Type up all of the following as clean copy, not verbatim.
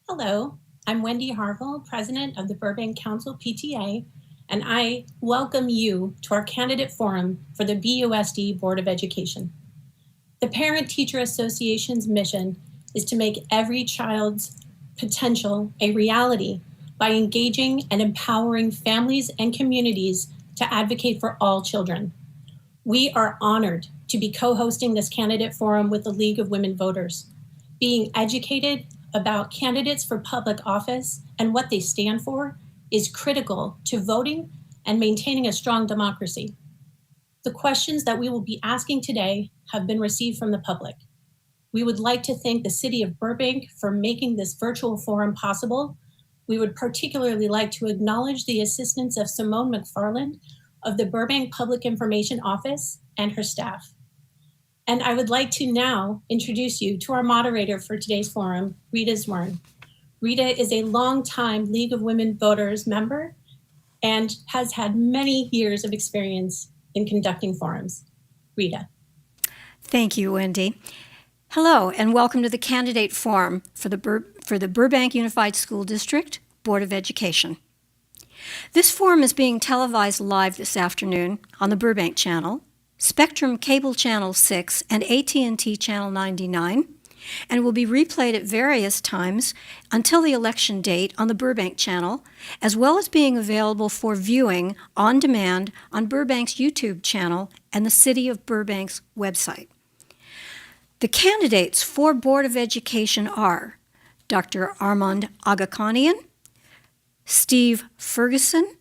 Hello, I'm Wendy Harville, President of the Burbank Council PTA, and I welcome you to our candidate forum for the BUSD Board of Education. The Parent Teacher Association's mission is to make every child's potential a reality by engaging and empowering families and communities to advocate for all children. We are honored to be co-hosting this candidate forum with the League of Women Voters. Being educated about candidates for public office and what they stand for is critical to voting and maintaining a strong democracy. The questions that we will be asking today have been received from the public. We would like to thank the City of Burbank for making this virtual forum possible. We would particularly like to acknowledge the assistance of Simone McFarland of the Burbank Public Information Office and her staff. And I would like to now introduce you to our moderator for today's forum, Rita Zwirn. Rita is a longtime League of Women Voters member and has had many years of experience in conducting forums. Rita. Thank you, Wendy. Hello, and welcome to the candidate forum for the Burbank Unified School District Board of Education. This forum is being televised live this afternoon on the Burbank Channel, Spectrum Cable Channel 6, and AT&T Channel 99, and will be replayed at various times until the election date on the Burbank Channel, as well as being available for viewing on demand on Burbank's YouTube channel and the City of Burbank's website. The candidates for Board of Education are Dr. Armand Agakanian, Steve Ferguson,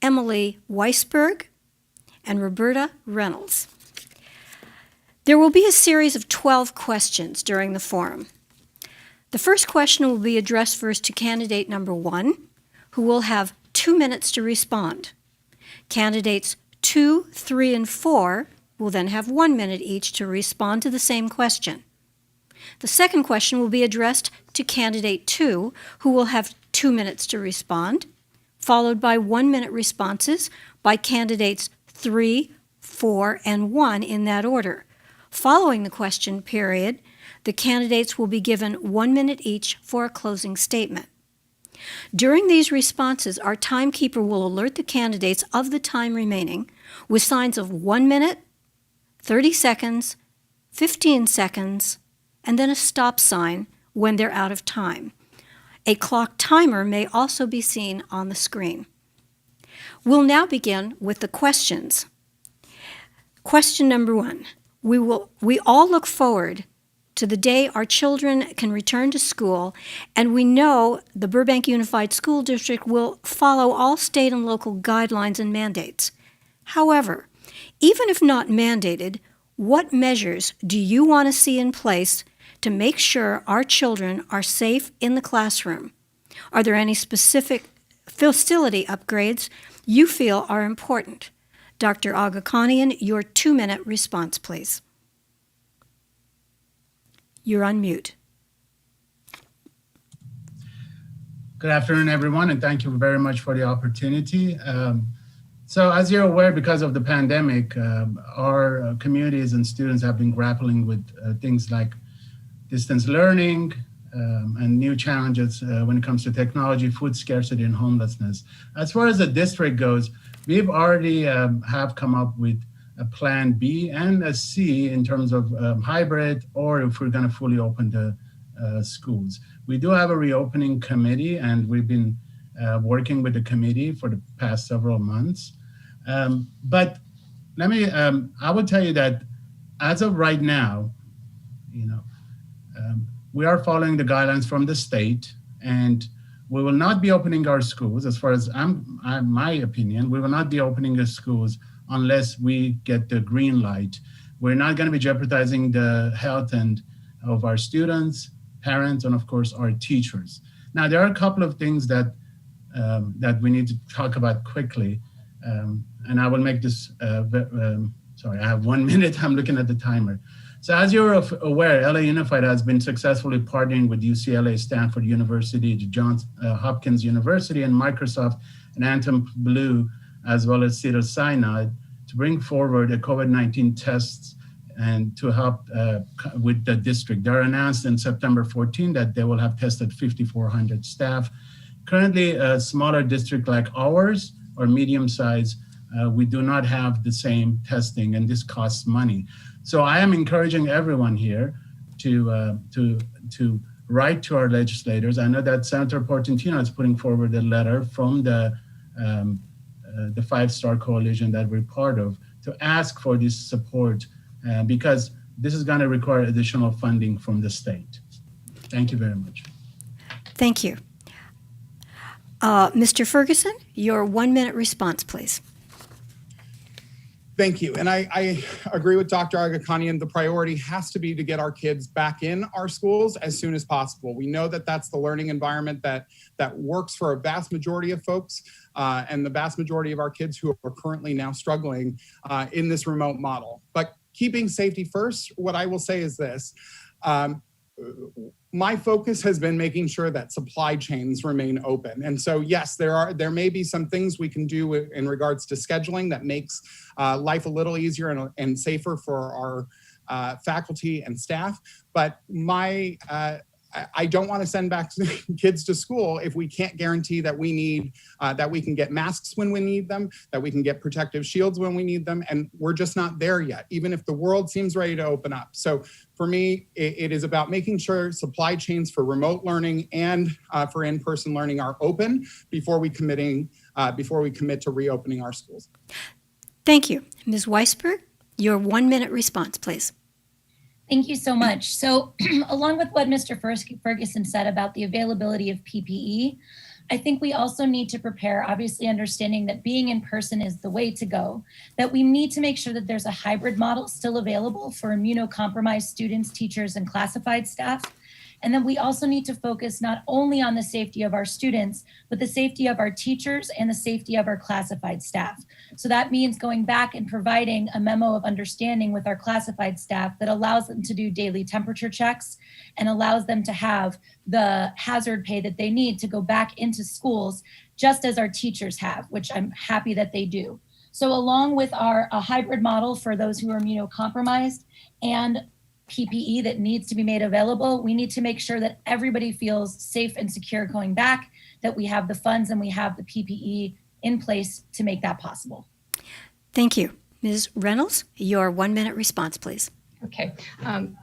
Emily Weisberg, and Roberta Reynolds. There will be a series of 12 questions during the forum. The first question will be addressed first to candidate number 1, who will have 2 minutes to respond. Candidates 2, 3, and 4 will then have 1 minute each to respond to the same question. The second question will be addressed to candidate 2, who will have 2 minutes to respond, followed by 1 minute responses by candidates 3, 4, and 1 in that order. Following the question period, the candidates will be given 1 minute each for a closing statement. During these responses, our timekeeper will alert the candidates of the time remaining with signs of 1 minute, 30 seconds, 15 seconds, and then a stop sign when they're out of time. A clock timer may also be seen on the screen. We'll now begin with the questions. Question number 1. We all look forward to the day our children can return to school, and we know the Burbank Unified School District will follow all state and local guidelines and mandates. However, even if not mandated, what measures do you want to see in place to make sure our children are safe in the classroom? Are there any specific facility upgrades you feel are important? Dr. Agakanian, your 2 minute response, please. You're on mute. Good afternoon, everyone, and thank you very much for the opportunity. So as you're aware, because of the pandemic, our communities and students have been grappling with things like distance learning and new challenges when it comes to technology, food scarcity, and homelessness. As far as the district goes, we've already have come up with a plan B and a C in terms of hybrid, or if we're going to fully open the schools. We do have a reopening committee, and we've been working with the committee for the past several months. But let me, I would tell you that as of right now, we are following the guidelines from the state, and we will not be opening our schools. As far as my opinion, we will not be opening the schools unless we get the green light. We're not going to be jeopardizing the health of our students, parents, and of course our teachers. Now, there are a couple of things that we need to talk about quickly. and I will make this, sorry, I have 1 minute, I'm looking at the timer. So as you're aware, LA Unified has been successfully partnering with UCLA, Stanford University, Johns Hopkins University, and Microsoft and Anthem Blue, as well as Cedars-Sinai, to bring forward a COVID-19 tests and to help with the district. They announced in September 14 that they will have tested 5,400 staff. Currently, a smaller district like ours or medium size, we do not have the same testing, and this costs money. So I am encouraging everyone here to write to our legislators. I know that Senator Portantino is putting forward a letter from the Five Star Coalition that we're part of to ask for this support because this is going to require additional funding from the state. Thank you very much. Thank you. Mr. Ferguson, your 1 minute response, please. Thank you. And I agree with Dr. Aghakhanian. The priority has to be to get our kids back in our schools as soon as possible. We know that that's the learning environment that works for a vast majority of folks and the vast majority of our kids who are currently now struggling in this remote model. But keeping safety first, what I will say is this. My focus has been making sure that supply chains remain open. And so, yes, there may be some things we can do in regards to scheduling that makes life a little easier and safer for our faculty and staff. But I don't want to send back kids to school if we can't guarantee that we can get masks when we need them, that we can get protective shields when we need them. And we're just not there yet, even if the world seems ready to open up. So for me, it is about making sure supply chains for remote learning and for in-person learning are open before we commit to reopening our schools. Thank you. Ms. Weisberg, your 1 minute response, please. Thank you so much. So along with what Mr. Ferguson said about the availability of PPE, I think we also need to prepare, obviously understanding that being in person is the way to go, that we need to make sure that there's a hybrid model still available for immunocompromised students, teachers, and classified staff. And then we also need to focus not only on the safety of our students, but the safety of our teachers and the safety of our classified staff. So that means going back and providing a memo of understanding with our classified staff that allows them to do daily temperature checks and allows them to have the hazard pay that they need to go back into schools, just as our teachers have, which I'm happy that they do. So along with a hybrid model for those who are immunocompromised and PPE that needs to be made available, we need to make sure that everybody feels safe and secure going back, that we have the funds and we have the PPE in place to make that possible. Thank you. Ms. Reynolds, your 1 minute response, please. Okay.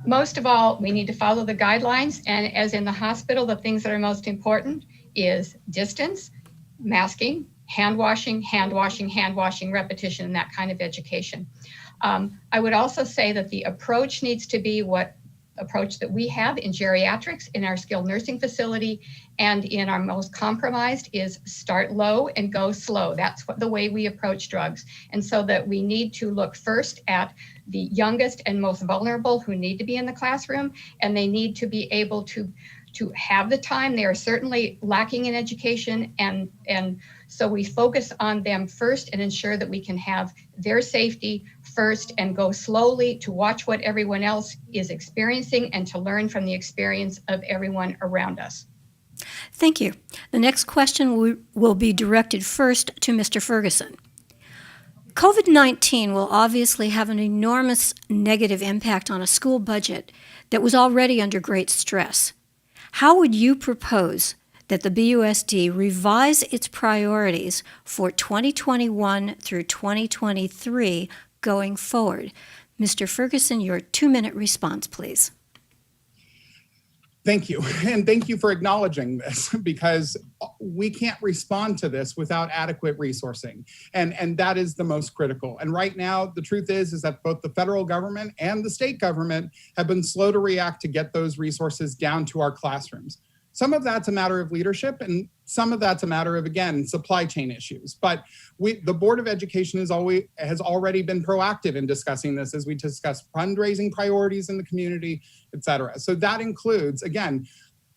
Most of all, we need to follow the guidelines. And as in the hospital, the things that are most important is distance, masking, hand washing, repetition, and that kind of education. I would also say that the approach needs to be what approach that we have in geriatrics, in our skilled nursing facility, and in our most compromised is start low and go slow. That's the way we approach drugs. And so that we need to look first at the youngest and most vulnerable who need to be in the classroom, and they need to be able to have the time. They are certainly lacking in education, and so we focus on them first and ensure that we can have their safety first and go slowly to watch what everyone else is experiencing and to learn from the experience of everyone around us. Thank you. The next question will be directed first to Mr. Ferguson. COVID-19 will obviously have an enormous negative impact on a school budget that was already under great stress. How would you propose that the BUSD revise its priorities for 2021 through 2023 going forward? Mr. Ferguson, your 2 minute response, please. Thank you. And thank you for acknowledging this, because we can't respond to this without adequate resourcing. And that is the most critical. And right now, the truth is that both the federal government and the state government have been slow to react to get those resources down to our classrooms. Some of that's a matter of leadership, and some of that's a matter of, again, supply chain issues. But the Board of Education has already been proactive in discussing this as we discuss fundraising priorities in the community, et cetera. So that includes, again,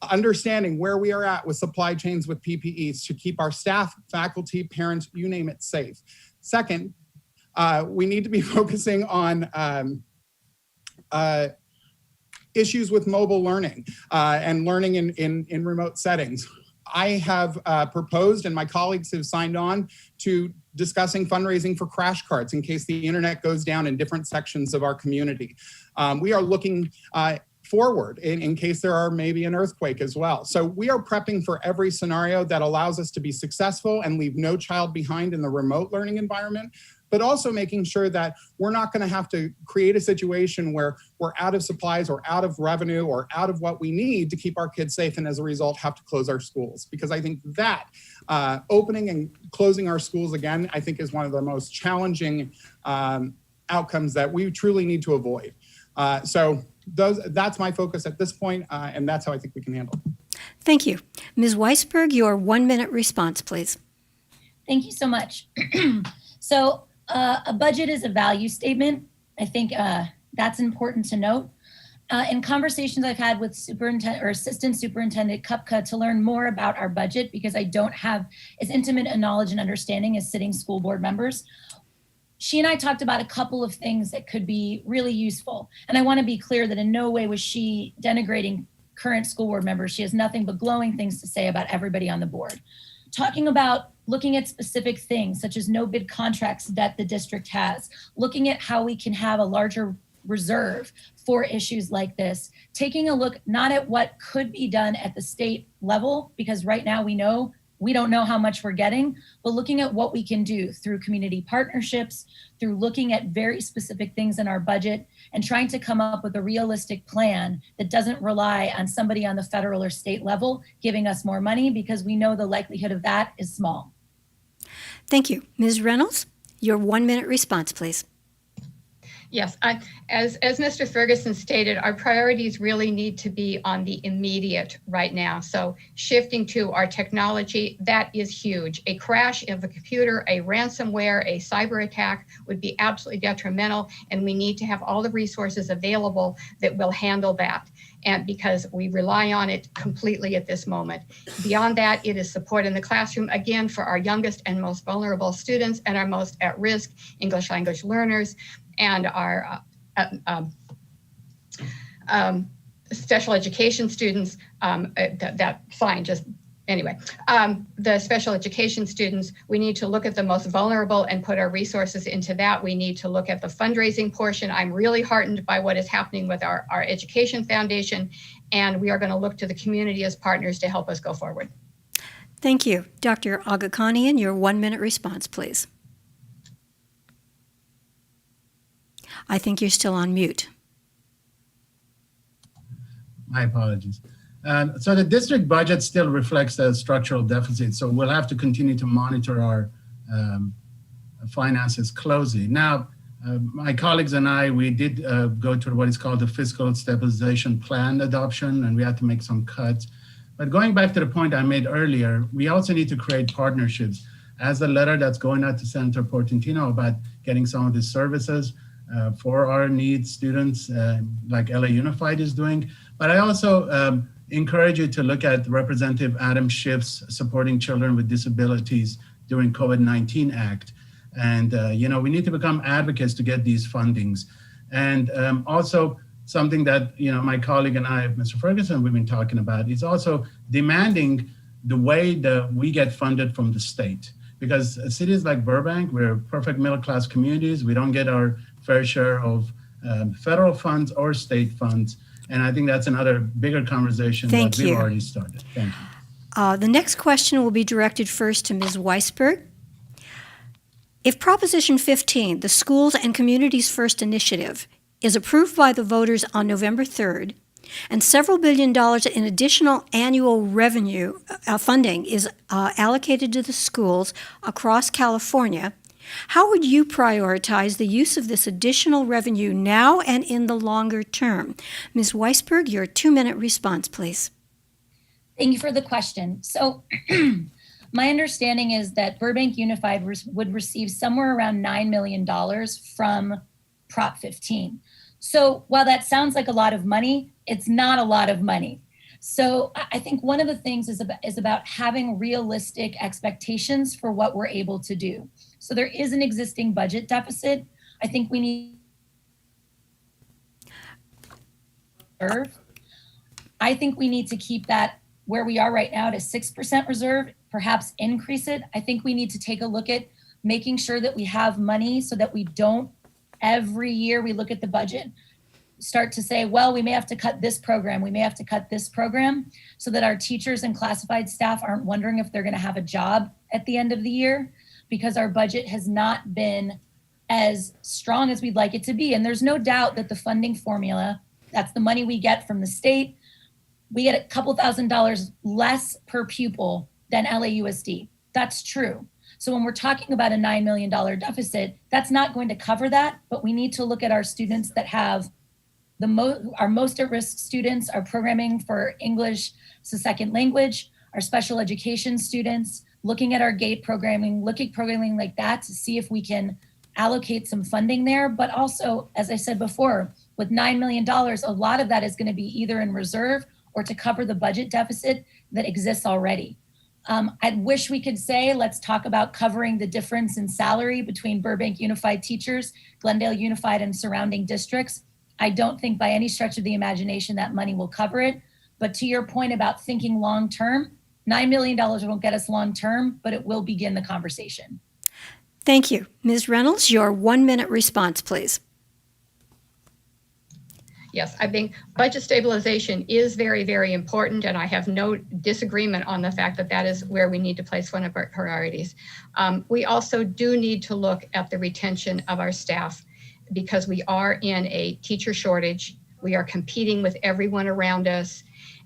understanding where we are at with supply chains with PPEs to keep our staff, faculty, parents, you name it, safe. Second, we need to be focusing on issues with mobile learning and learning in remote settings. I have proposed, and my colleagues have signed on to discussing fundraising for crash carts in case the internet goes down in different sections of our community. We are looking forward in case there are maybe an earthquake as well. So we are prepping for every scenario that allows us to be successful and leave no child behind in the remote learning environment, but also making sure that we're not going to have to create a situation where we're out of supplies or out of revenue or out of what we need to keep our kids safe, and as a result have to close our schools. Because I think that opening and closing our schools again, I think is one of the most challenging outcomes that we truly need to avoid. So that's my focus at this point, and that's how I think we can handle it. Thank you. Ms. Weisberg, your 1-minute response, please. Thank you so much. So a budget is a value statement. I think that's important to note. In conversations I've had with Superintendent or Assistant Superintendent Kupka to learn more about our budget, because I don't have as intimate a knowledge and understanding as sitting school board members, she and I talked about a couple of things that could be really useful. And I want to be clear that in no way was she denigrating current school board members. She has nothing but glowing things to say about everybody on the board. Talking about looking at specific things such as no bid contracts that the district has, looking at how we can have a larger reserve for issues like this, taking a look not at what could be done at the state level, because right now we don't know how much we're getting, but looking at what we can do through community partnerships, through looking at very specific things in our budget and trying to come up with a realistic plan that doesn't rely on somebody on the federal or state level giving us more money, because we know the likelihood of that is small. Thank you. Ms. Reynolds, your 1-minute response, please. Yes, as Mr. Ferguson stated, our priorities really need to be on the immediate right now. So shifting to our technology, that is huge. A crash of a computer, a ransomware, a cyber attack would be absolutely detrimental, and we need to have all the resources available that will handle that. And because we rely on it completely at this moment. Beyond that, it is support in the classroom, again, for our youngest and most vulnerable students and our most at-risk English language learners, and our special education students. The special education students, we need to look at the most vulnerable and put our resources into that. We need to look at the fundraising portion. I'm really heartened by what is happening with our Education Foundation, and we are going to look to the community as partners to help us go forward. Thank you. Dr. Aghakhanian, your 1-minute response, please. I think you're still on mute. My apologies. So the district budget still reflects a structural deficit, so we'll have to continue to monitor our finances closely. Now, my colleagues and I, we did go through what is called the fiscal stabilization plan adoption, and we had to make some cuts. But going back to the point I made earlier, we also need to create partnerships. As the letter that's going out to Senator Portantino about getting some of the services for our needs students, like LA Unified is doing. But I also encourage you to look at Representative Adam Schiff's Supporting Children with Disabilities During COVID-19 Act. And, we need to become advocates to get these fundings. And also something that, my colleague and I, Mr. Ferguson, we've been talking about is also demanding the way that we get funded from the state. Because cities like Burbank, we're perfect middle-class communities. We don't get our fair share of federal funds or state funds. And I think that's another bigger conversation that we've already started. Thank you. The next question will be directed first to Ms. Weisberg. If Proposition 15, the Schools and Communities First Initiative, is approved by the voters on November 3rd, and several $1 billion in additional annual revenue funding is allocated to the schools across California, how would you prioritize the use of this additional revenue now and in the longer term? Ms. Weisberg, your 2-minute response, please. Thank you for the question. So my understanding is that Burbank Unified would receive somewhere around $9 million from Prop 15. So while that sounds like a lot of money, it's not a lot of money. So I think one of the things is about having realistic expectations for what we're able to do. So there is an existing budget deficit. I think we need reserve. I think we need to keep that where we are right now to 6% reserve, perhaps increase it. I think we need to take a look at making sure that we have money so that we don't, every year we look at the budget, start to say, well, we may have to cut this program, we may have to cut this program, so that our teachers and classified staff aren't wondering if they're going to have a job at the end of the year, because our budget has not been as strong as we'd like it to be. And there's no doubt that the funding formula, that's the money we get from the state, we get a couple $1,000s less per pupil than LAUSD. That's true. So when we're talking about a $9 million deficit, that's not going to cover that, but we need to look at our students that have our most at-risk students, our programming for English as a second language, our special education students, looking at our GATE programming, looking at programming like that to see if we can allocate some funding there. But also, as I said before, with $9 million, a lot of that is going to be either in reserve or to cover the budget deficit that exists already. I wish we could say, let's talk about covering the difference in salary between Burbank Unified teachers, Glendale Unified, and surrounding districts. I don't think by any stretch of the imagination that money will cover it. But to your point about thinking long-term, $9 million won't get us long-term, but it will begin the conversation. Thank you. Ms. Reynolds, your 1-minute response, please. Yes, I think budget stabilization is very, very important, and I have no disagreement on the fact that that is where we need to place one of our priorities. We also do need to look at the retention of our staff, because we are in a teacher shortage. We are competing with everyone around us,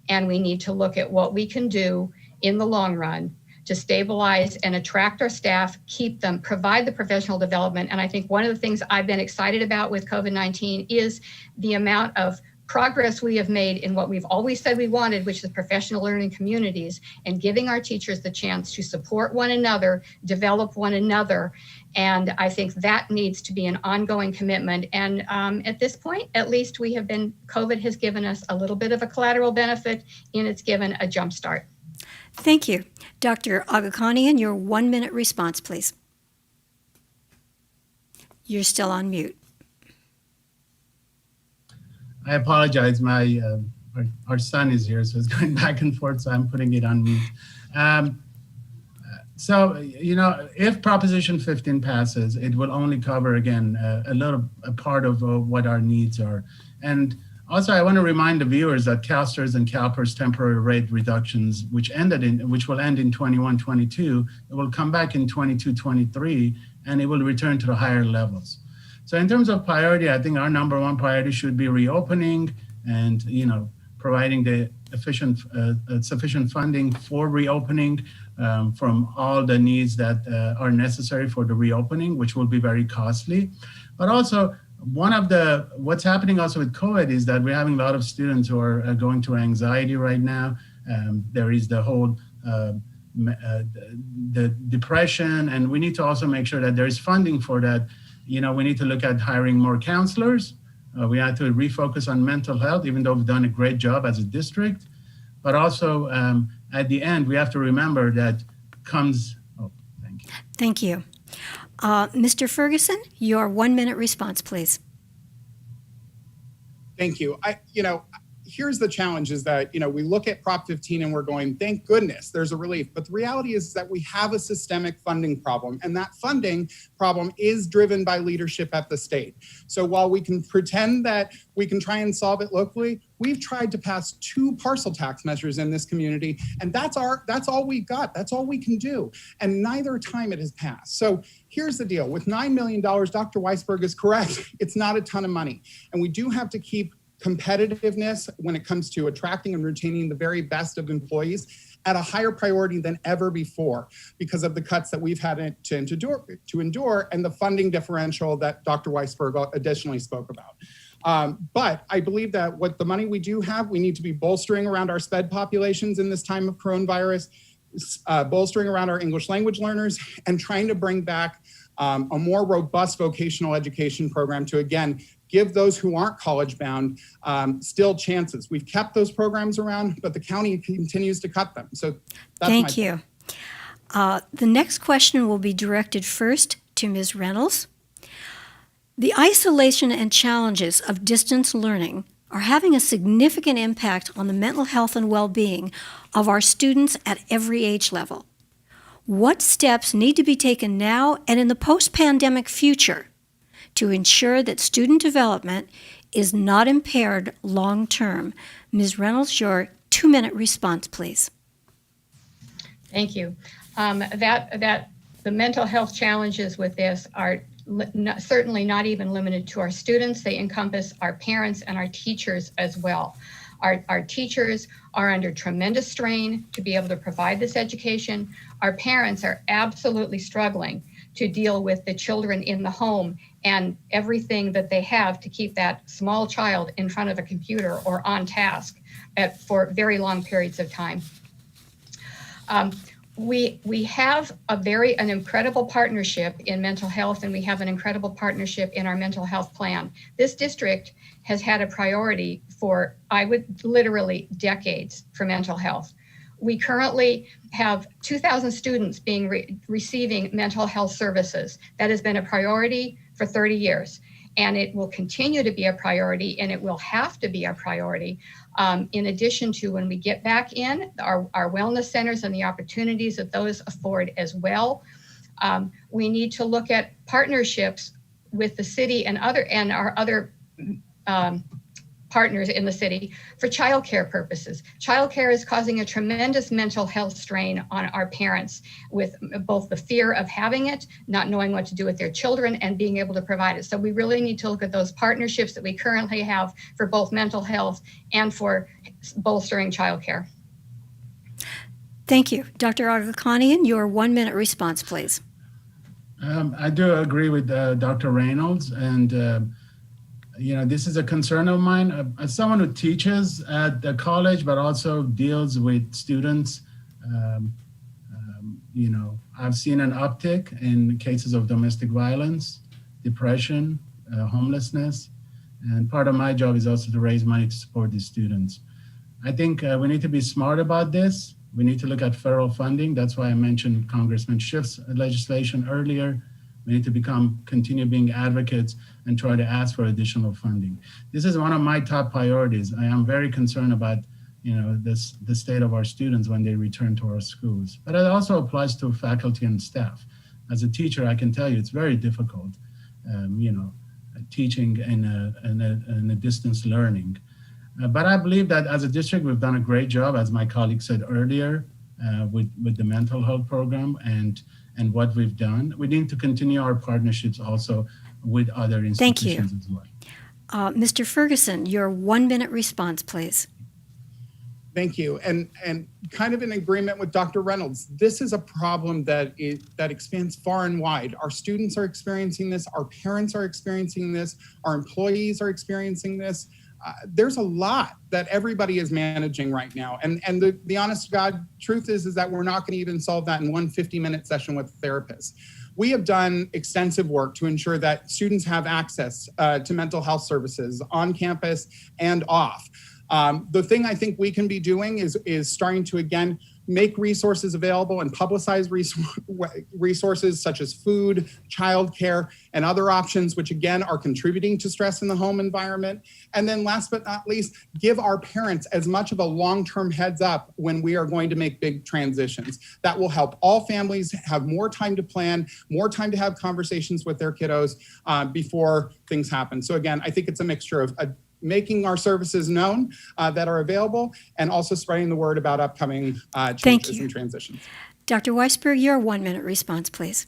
and we need to look at what we can do in the long run to stabilize and attract our staff, keep them, provide the professional development. And I think one of the things I've been excited about with COVID-19 is the amount of progress we have made in what we've always said we wanted, which is professional learning communities, and giving our teachers the chance to support one another, develop one another. And I think that needs to be an ongoing commitment. And at this point, at least COVID has given us a little bit of a collateral benefit, and it's given a jump start. Thank you. Dr. Agakanian, your 1-minute response, please. You're still on mute. I apologize. Our son is here, so it's going back and forth, so I'm putting it on mute. So, if Proposition 15 passes, it will only cover, again, a part of what our needs are. And also, I want to remind the viewers that CalSTRS and CalPERS temporary rate reductions, which will end in 21-22, it will come back in 22-23, and it will return to the higher levels. So in terms of priority, I think our number one priority should be reopening and, providing the sufficient funding for reopening from all the needs that are necessary for the reopening, which will be very costly. But also, what's happening also with COVID is that we're having a lot of students who are going through anxiety right now. There is the whole the depression, and we need to also make sure that there is funding for that. We need to look at hiring more counselors. We have to refocus on mental health, even though we've done a great job as a district. But also, at the end, we have to remember that comes. Oh, thank you. Thank you. Mr. Ferguson, your 1-minute response, please. Thank you. Here's the challenge is that, we look at Prop 15 and we're going, thank goodness, there's a relief. But the reality is that we have a systemic funding problem, and that funding problem is driven by leadership at the state. So while we can pretend that we can try and solve it locally, we've tried to pass 2 parcel tax measures in this community, and that's all we got. That's all we can do. And neither time it has passed. So here's the deal. With $9 million, Dr. Weisberg is correct. It's not a ton of money. And we do have to keep competitiveness when it comes to attracting and retaining the very best of employees at a higher priority than ever before because of the cuts that we've had to endure and the funding differential that Dr. Weisberg additionally spoke about. But I believe that what the money we do have, we need to be bolstering around our SPED populations in this time of coronavirus, bolstering around our English language learners, and trying to bring back a more robust vocational education program to, again, give those who aren't college bound still chances. We've kept those programs around, but the county continues to cut them. So that's Thank my you. The next question will be directed first to Ms. Reynolds. The isolation and challenges of distance learning are having a significant impact on the mental health and well-being of our students at every age level. What steps need to be taken now and in the post-pandemic future to ensure that student development is not impaired long-term? Ms. Reynolds, your 2-minute response, please. Thank you. The mental health challenges with this are certainly not even limited to our students. They encompass our parents and our teachers as well. Our teachers are under tremendous strain to be able to provide this education. Our parents are absolutely struggling to deal with the children in the home and everything that they have to keep that small child in front of a computer or on task for very long periods of time. We have an incredible partnership in mental health, and we have an incredible partnership in our mental health plan. This district has had a priority for, I would literally decades, for mental health. We currently have 2,000 students being receiving mental health services. That has been a priority for 30 years. And it will continue to be a priority, and it will have to be a priority. In addition to when we get back in, our wellness centers and the opportunities that those afford as well. We need to look at partnerships with the city and our other partners in the city for childcare purposes. Childcare is causing a tremendous mental health strain on our parents, with both the fear of having it, not knowing what to do with their children, and being able to provide it. So we really need to look at those partnerships that we currently have for both mental health and for bolstering childcare. Thank you. Dr. Aghakhanian, your 1-minute response, please. I do agree with Dr. Reynolds, and this is a concern of mine. As someone who teaches at the college, but also deals with students, I've seen an uptick in cases of domestic violence, depression, homelessness, and part of my job is also to raise money to support these students. I think we need to be smart about this. We need to look at federal funding. That's why I mentioned Congressman Schiff's legislation earlier. We need to continue being advocates and try to ask for additional funding. This is one of my top priorities. I am very concerned about, the state of our students when they return to our schools. But it also applies to faculty and staff. As a teacher, I can tell you it's very difficult, teaching in a distance learning. But I believe that as a district, we've done a great job, as my colleague said earlier, with the mental health program and what we've done. We need to continue our partnerships also with other institutions as well. Mr. Ferguson, your 1-minute response, please. Thank you. And kind of in agreement with Dr. Reynolds, this is a problem that expands far and wide. Our students are experiencing this. Our parents are experiencing this. Our employees are experiencing this. There's a lot that everybody is managing right now. And the honest to God truth is that we're not going to even solve that in one 50-minute session with a therapist. We have done extensive work to ensure that students have access to mental health services on campus and off. The thing I think we can be doing is starting to, again, make resources available and publicize resources such as food, childcare, and other options, which again are contributing to stress in the home environment. And then last but not least, give our parents as much of a long-term heads up when we are going to make big transitions. That will help all families have more time to plan, more time to have conversations with their kiddos before things happen. So again, I think it's a mixture of making our services known that are available, and also spreading the word about upcoming changes and transitions. Dr. Weisberg, your 1-minute response, please.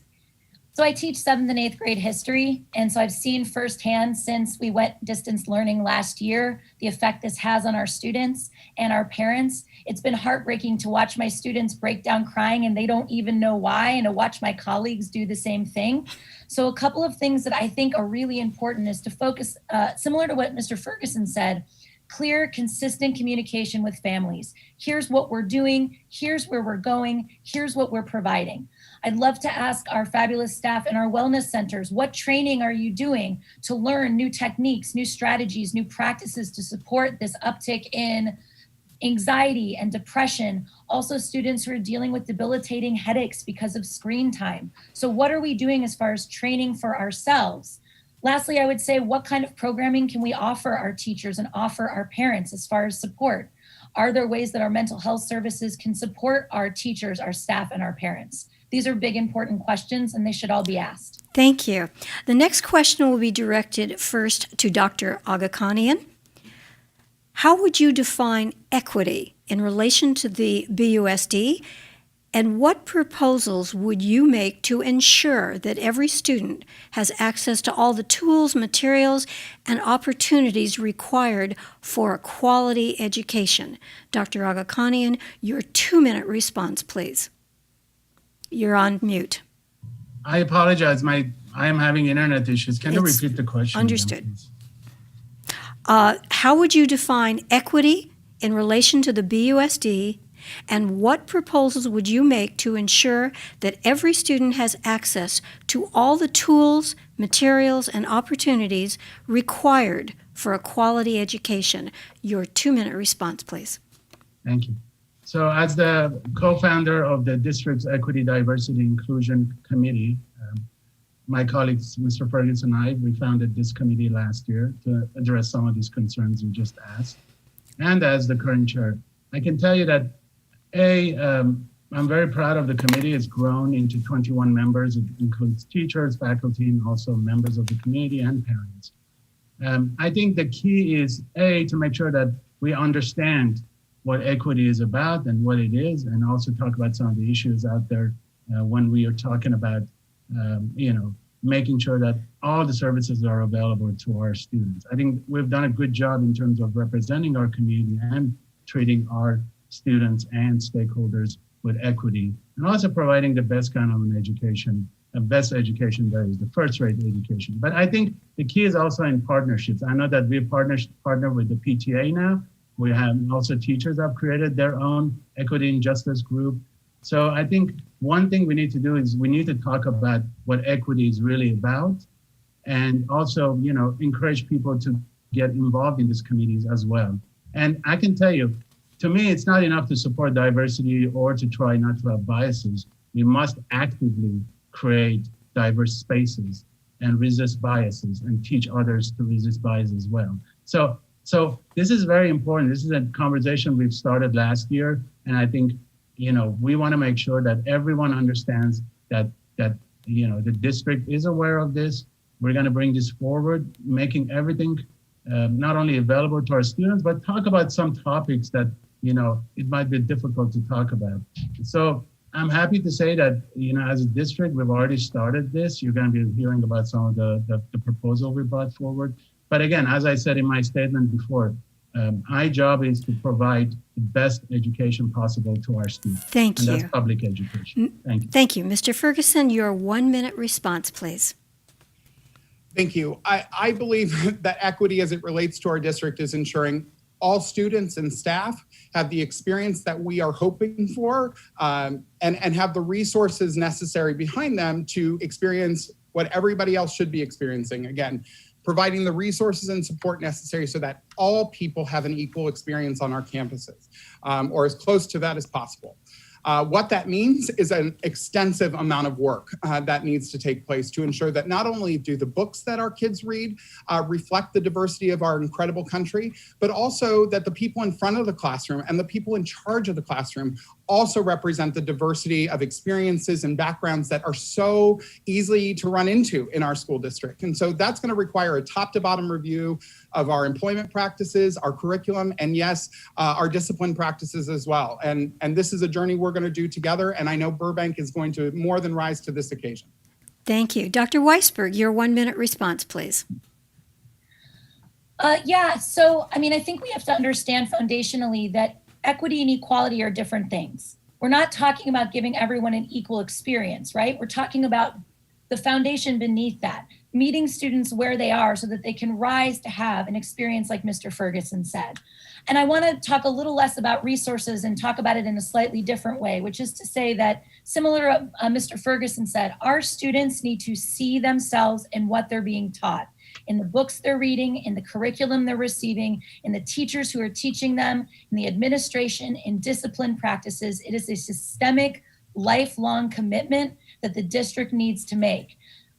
So I teach 7th and 8th grade history. And so I've seen firsthand, since we went distance learning last year, the effect this has on our students and our parents. It's been heartbreaking to watch my students break down crying and they don't even know why, and to watch my colleagues do the same thing. So a couple of things that I think are really important is to focus, similar to what Mr. Ferguson said, clear, consistent communication with families. Here's what we're doing. Here's where we're going. Here's what we're providing. I'd love to ask our fabulous staff in our wellness centers, what training are you doing to learn new techniques, new strategies, new practices to support this uptick in anxiety and depression? Also, students who are dealing with debilitating headaches because of screen time. So what are we doing as far as training for ourselves? Lastly, I would say, what kind of programming can we offer our teachers and offer our parents as far as support? Are there ways that our mental health services can support our teachers, our staff, and our parents? These are big, important questions, and they should all be asked. Thank you. The next question will be directed first to Dr. Aghakhanian. How would you define equity in relation to the BUSD, and what proposals would you make to ensure that every student has access to all the tools, materials, and opportunities required for a quality education? Dr. Aghakhanian, your 2-minute response, please. You're on mute. I apologize. I am having internet issues. Can you It's repeat the question? understood. Again, please? How would you define equity in relation to the BUSD, and what proposals would you make to ensure that every student has access to all the tools, materials, and opportunities required for a quality education? Your 2-minute response, please. Thank you. So as the co-founder of the district's Equity, Diversity, Inclusion Committee, my colleagues, Mr. Ferguson and I, we founded this committee last year to address some of these concerns you just asked. And as the current chair, I can tell you that I'm very proud of the committee. It's grown into 21 members. It includes teachers, faculty, and also members of the community and parents. I think the key is to make sure that we understand what equity is about and what it is, and also talk about some of the issues out there when we are talking about, making sure that all the services are available to our students. I think we've done a good job in terms of representing our community and treating our students and stakeholders with equity, and also providing the best kind of an education. The best education there is the first-rate education. But I think the key is also in partnerships. I know that we've partnered with the PTA now. We have also teachers have created their own equity and justice group. So I think one thing we need to do is we need to talk about what equity is really about, and also, encourage people to get involved in these committees as well. And I can tell you, to me, it's not enough to support diversity or to try not to have biases. We must actively create diverse spaces and resist biases and teach others to resist bias as well. So this is very important. This is a conversation we've started last year. And I think, we want to make sure that everyone understands that the district is aware of this. We're going to bring this forward, making everything not only available to our students, but talk about some topics that, it might be difficult to talk about. So I'm happy to say that, as a district, we've already started this. You're going to be hearing about some of the proposal we brought forward. But again, as I said in my statement before, my job is to provide the best education possible to our students. Thank you. And that's public education. Thank you. Thank you. Mr. Ferguson, your 1-minute response, please. Thank you. I believe that equity as it relates to our district is ensuring all students and staff have the experience that we are hoping for, and have the resources necessary behind them to experience what everybody else should be experiencing. Again, providing the resources and support necessary so that all people have an equal experience on our campuses, or as close to that as possible. What that means is an extensive amount of work that needs to take place to ensure that not only do the books that our kids read reflect the diversity of our incredible country, but also that the people in front of the classroom and the people in charge of the classroom also represent the diversity of experiences and backgrounds that are so easy to run into in our school district. And so that's going to require a top to bottom review of our employment practices, our curriculum, and yes, our discipline practices as well. And this is a journey we're going to do together, and I know Burbank is going to more than rise to this occasion. Thank you. Dr. Weisberg, your 1-minute response, please. So I think we have to understand foundationally that equity and equality are different things. We're not talking about giving everyone an equal experience, right? We're talking about the foundation beneath that, meeting students where they are so that they can rise to have an experience like Mr. Ferguson said. And I want to talk a little less about resources and talk about it in a slightly different way, which is to say that, similar to Mr. Ferguson said, our students need to see themselves in what they're being taught, in the books they're reading, in the curriculum they're receiving, in the teachers who are teaching them, in the administration, in discipline practices. It is a systemic, lifelong commitment that the district needs to make.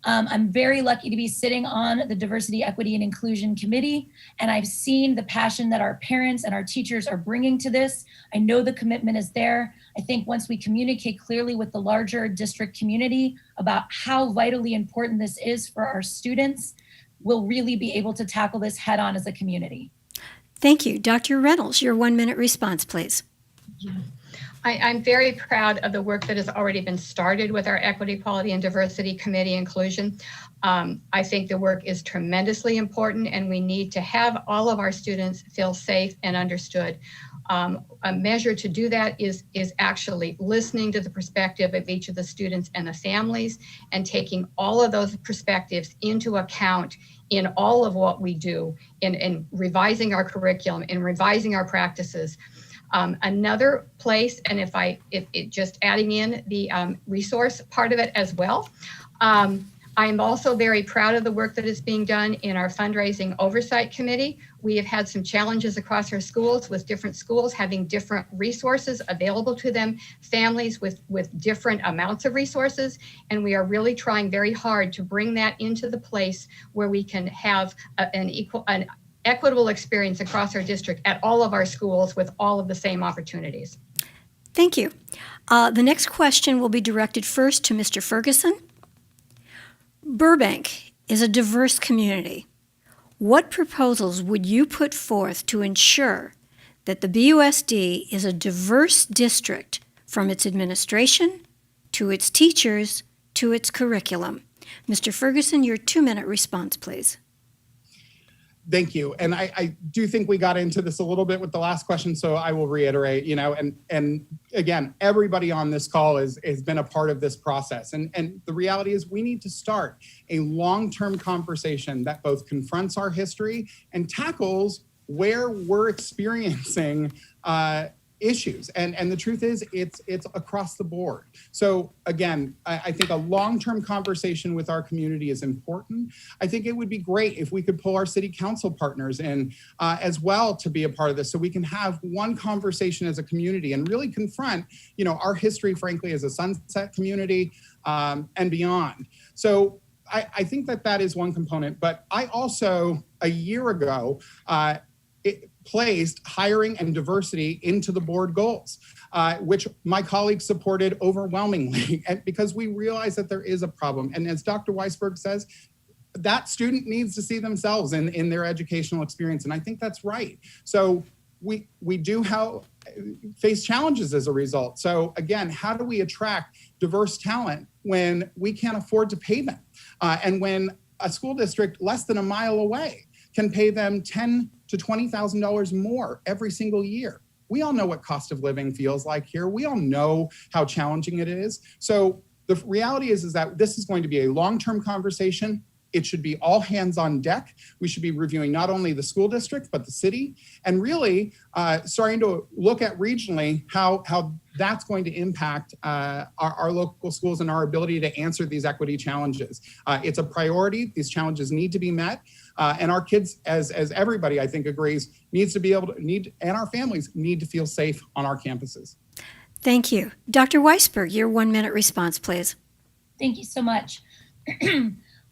I'm very lucky to be sitting on the Diversity, Equity, and Inclusion Committee, and I've seen the passion that our parents and our teachers are bringing to this. I know the commitment is there. I think once we communicate clearly with the larger district community about how vitally important this is for our students, we'll really be able to tackle this head on as a community. Thank you. Dr. Reynolds, your 1-minute response, please. I'm very proud of the work that has already been started with our Equity, Equality, and Diversity Committee inclusion. I think the work is tremendously important, and we need to have all of our students feel safe and understood. A measure to do that is actually listening to the perspective of each of the students and the families, and taking all of those perspectives into account in all of what we do, in revising our curriculum, in revising our practices. Another place, and if just adding in the resource part of it as well, I'm also very proud of the work that is being done in our fundraising oversight committee. We have had some challenges across our schools, with different schools having different resources available to them, families with different amounts of resources, and we are really trying very hard to bring that into the place where we can have an equitable experience across our district at all of our schools with all of the same opportunities. Thank you. The next question will be directed first to Mr. Ferguson. Burbank is a diverse community. What proposals would you put forth to ensure that the BUSD is a diverse district, from its administration to its teachers to its curriculum? Mr. Ferguson, your 2-minute response, please. Thank you. And I do think we got into this a little bit with the last question, so I will reiterate, and again, everybody on this call has been a part of this process. And the reality is we need to start a long-term conversation that both confronts our history and tackles where we're experiencing issues. And the truth is it's across the board. So again, I think a long-term conversation with our community is important. I think it would be great if we could pull our city council partners in as well to be a part of this, so we can have one conversation as a community and really confront, our history, frankly, as a Sunset community and beyond. So I think that is one component, but I also, a year ago, placed hiring and diversity into the board goals, which my colleagues supported overwhelmingly, and because we realize that there is a problem. And as Dr. Weisberg says, that student needs to see themselves in their educational experience. And I think that's right. So we do face challenges as a result. So again, how do we attract diverse talent when we can't afford to pay them? And when a school district less than a mile away can pay them $10,000 to $20,000 more every single year. We all know what cost of living feels like here. We all know how challenging it is. So the reality is that this is going to be a long-term conversation. It should be all hands on deck. We should be reviewing not only the school district, but the city, and really starting to look at regionally how that's going to impact our local schools and our ability to answer these equity challenges. It's a priority. These challenges need to be met. And our kids, as everybody I think agrees, and our families need to feel safe on our campuses. Thank you. Dr. Weisberg, your 1-minute response, please. Thank you so much.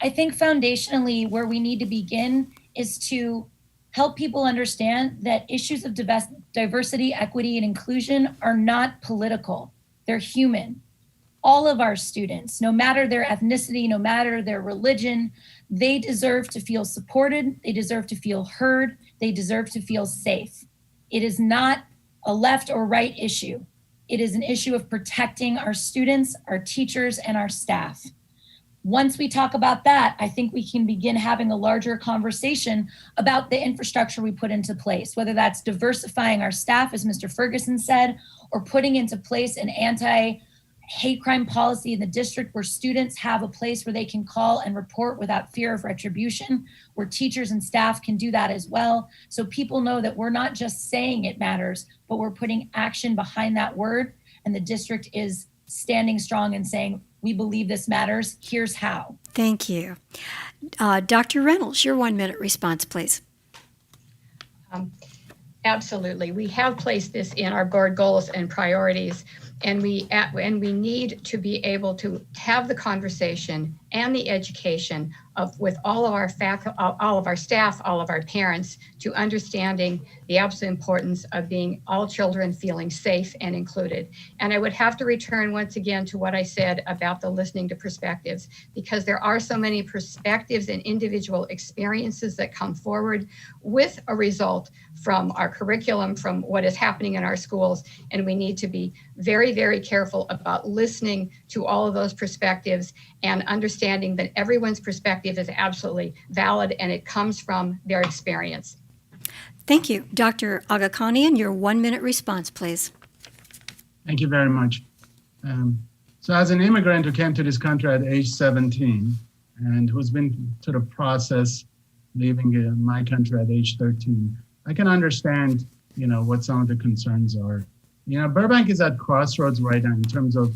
I think foundationally where we need to begin is to help people understand that issues of diversity, equity, and inclusion are not political. They're human. All of our students, no matter their ethnicity, no matter their religion, they deserve to feel supported. They deserve to feel heard. They deserve to feel safe. It is not a left or right issue. It is an issue of protecting our students, our teachers, and our staff. Once we talk about that, I think we can begin having a larger conversation about the infrastructure we put into place, whether that's diversifying our staff, as Mr. Ferguson said, or putting into place an hate crime policy in the district where students have a place where they can call and report without fear of retribution, where teachers and staff can do that as well. So people know that we're not just saying it matters, but we're putting action behind that word. And the district is standing strong and saying, we believe this matters. Here's how. Thank you. Dr. Reynolds, your 1 minute response, please. Absolutely. We have placed this in our board goals and priorities, and we need to be able to have the conversation and the education with all of our staff, all of our parents, to understanding the absolute importance of all children feeling safe and included. And I would have to return once again to what I said about the listening to perspectives, because there are so many perspectives and individual experiences that come forward with a result from our curriculum, from what is happening in our schools. And we need to be very, very careful about listening to all of those perspectives and understanding that everyone's perspective is absolutely valid and it comes from their experience. Thank you. Dr. Agakanian, your 1 minute response, please. Thank you very much. So as an immigrant who came to this country at age 17 and who's been through the process leaving my country at age 13, I can understand, what some of the concerns are. Burbank is at crossroads right now in terms of,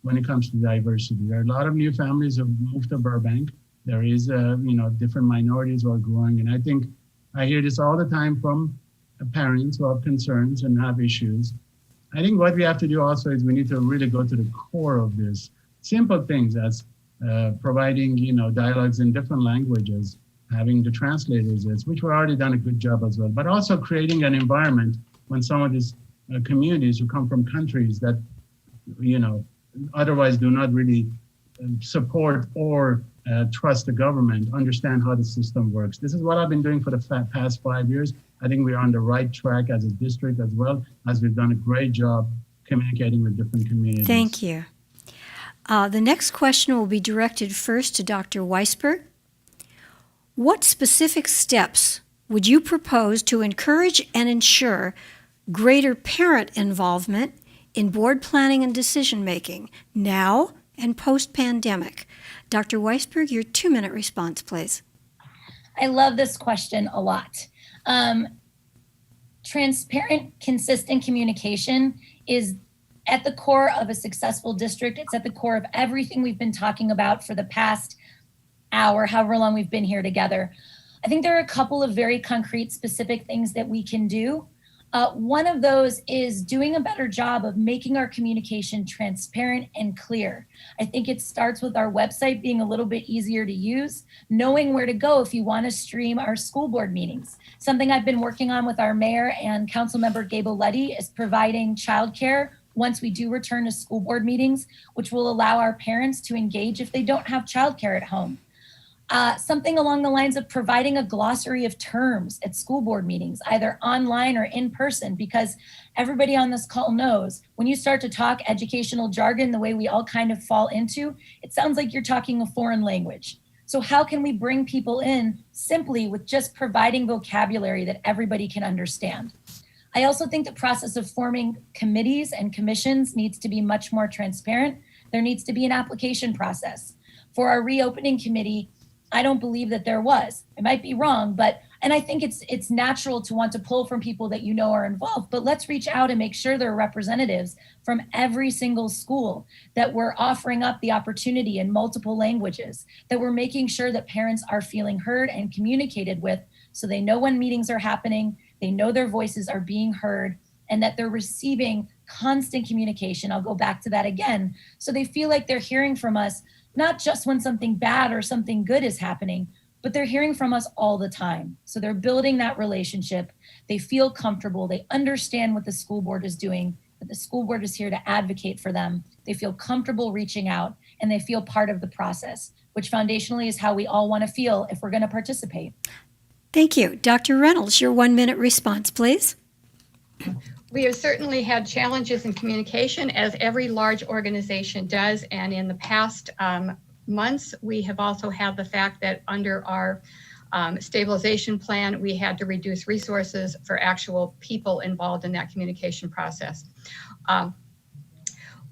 when it comes to diversity. There are a lot of new families who have moved to Burbank. There is, different minorities who are growing. And I think I hear this all the time from parents who have concerns and have issues. I think what we have to do also is we need to really go to the core of this. Simple things as providing, dialogues in different languages, having the translators, which we've already done a good job as well, but also creating an environment when some of these communities who come from countries that, otherwise do not really support or trust the government, understand how the system works. This is what I've been doing for the past 5 years. I think we're on the right track as a district as well, as we've done a great job communicating with different communities. Thank you. The next question will be directed first to Dr. Weisberg. What specific steps would you propose to encourage and ensure greater parent involvement in board planning and decision-making now and post-pandemic? Dr. Weisberg, your 2 minute response, please. I love this question a lot. Transparent, consistent communication is at the core of a successful district. It's at the core of everything we've been talking about for the past hour, however long we've been here together. I think there are a couple of very concrete, specific things that we can do. One of those is doing a better job of making our communication transparent and clear. I think it starts with our website being a little bit easier to use, knowing where to go if you want to stream our school board meetings. Something I've been working on with our mayor and council member Gable Luddy is providing childcare once we do return to school board meetings, which will allow our parents to engage if they don't have childcare at home. Something along the lines of providing a glossary of terms at school board meetings, either online or in person, because everybody on this call knows when you start to talk educational jargon the way we all kind of fall into, it sounds like you're talking a foreign language. So how can we bring people in simply with just providing vocabulary that everybody can understand? I also think the process of forming committees and commissions needs to be much more transparent. There needs to be an application process. For our reopening committee, I don't believe that there was. I might be wrong, and I think it's natural to want to pull from people that you know are involved, but let's reach out and make sure there are representatives from every single school, that we're offering up the opportunity in multiple languages, that we're making sure that parents are feeling heard and communicated with so they know when meetings are happening, they know their voices are being heard, and that they're receiving constant communication. I'll go back to that again. So they feel like they're hearing from us, not just when something bad or something good is happening, but they're hearing from us all the time. So they're building that relationship. They feel comfortable. They understand what the school board is doing, that the school board is here to advocate for them. They feel comfortable reaching out and they feel part of the process, which foundationally is how we all want to feel if we're going to participate. Thank you. Dr. Reynolds, your 1 minute response, please. We have certainly had challenges in communication, as every large organization does. And in the past months, we have also had the fact that under our stabilization plan, we had to reduce resources for actual people involved in that communication process.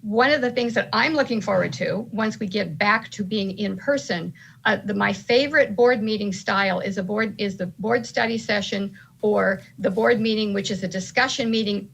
one of the things that I'm looking forward to once we get back to being in person, my favorite board meeting style is the board study session or the board meeting, which is a discussion meeting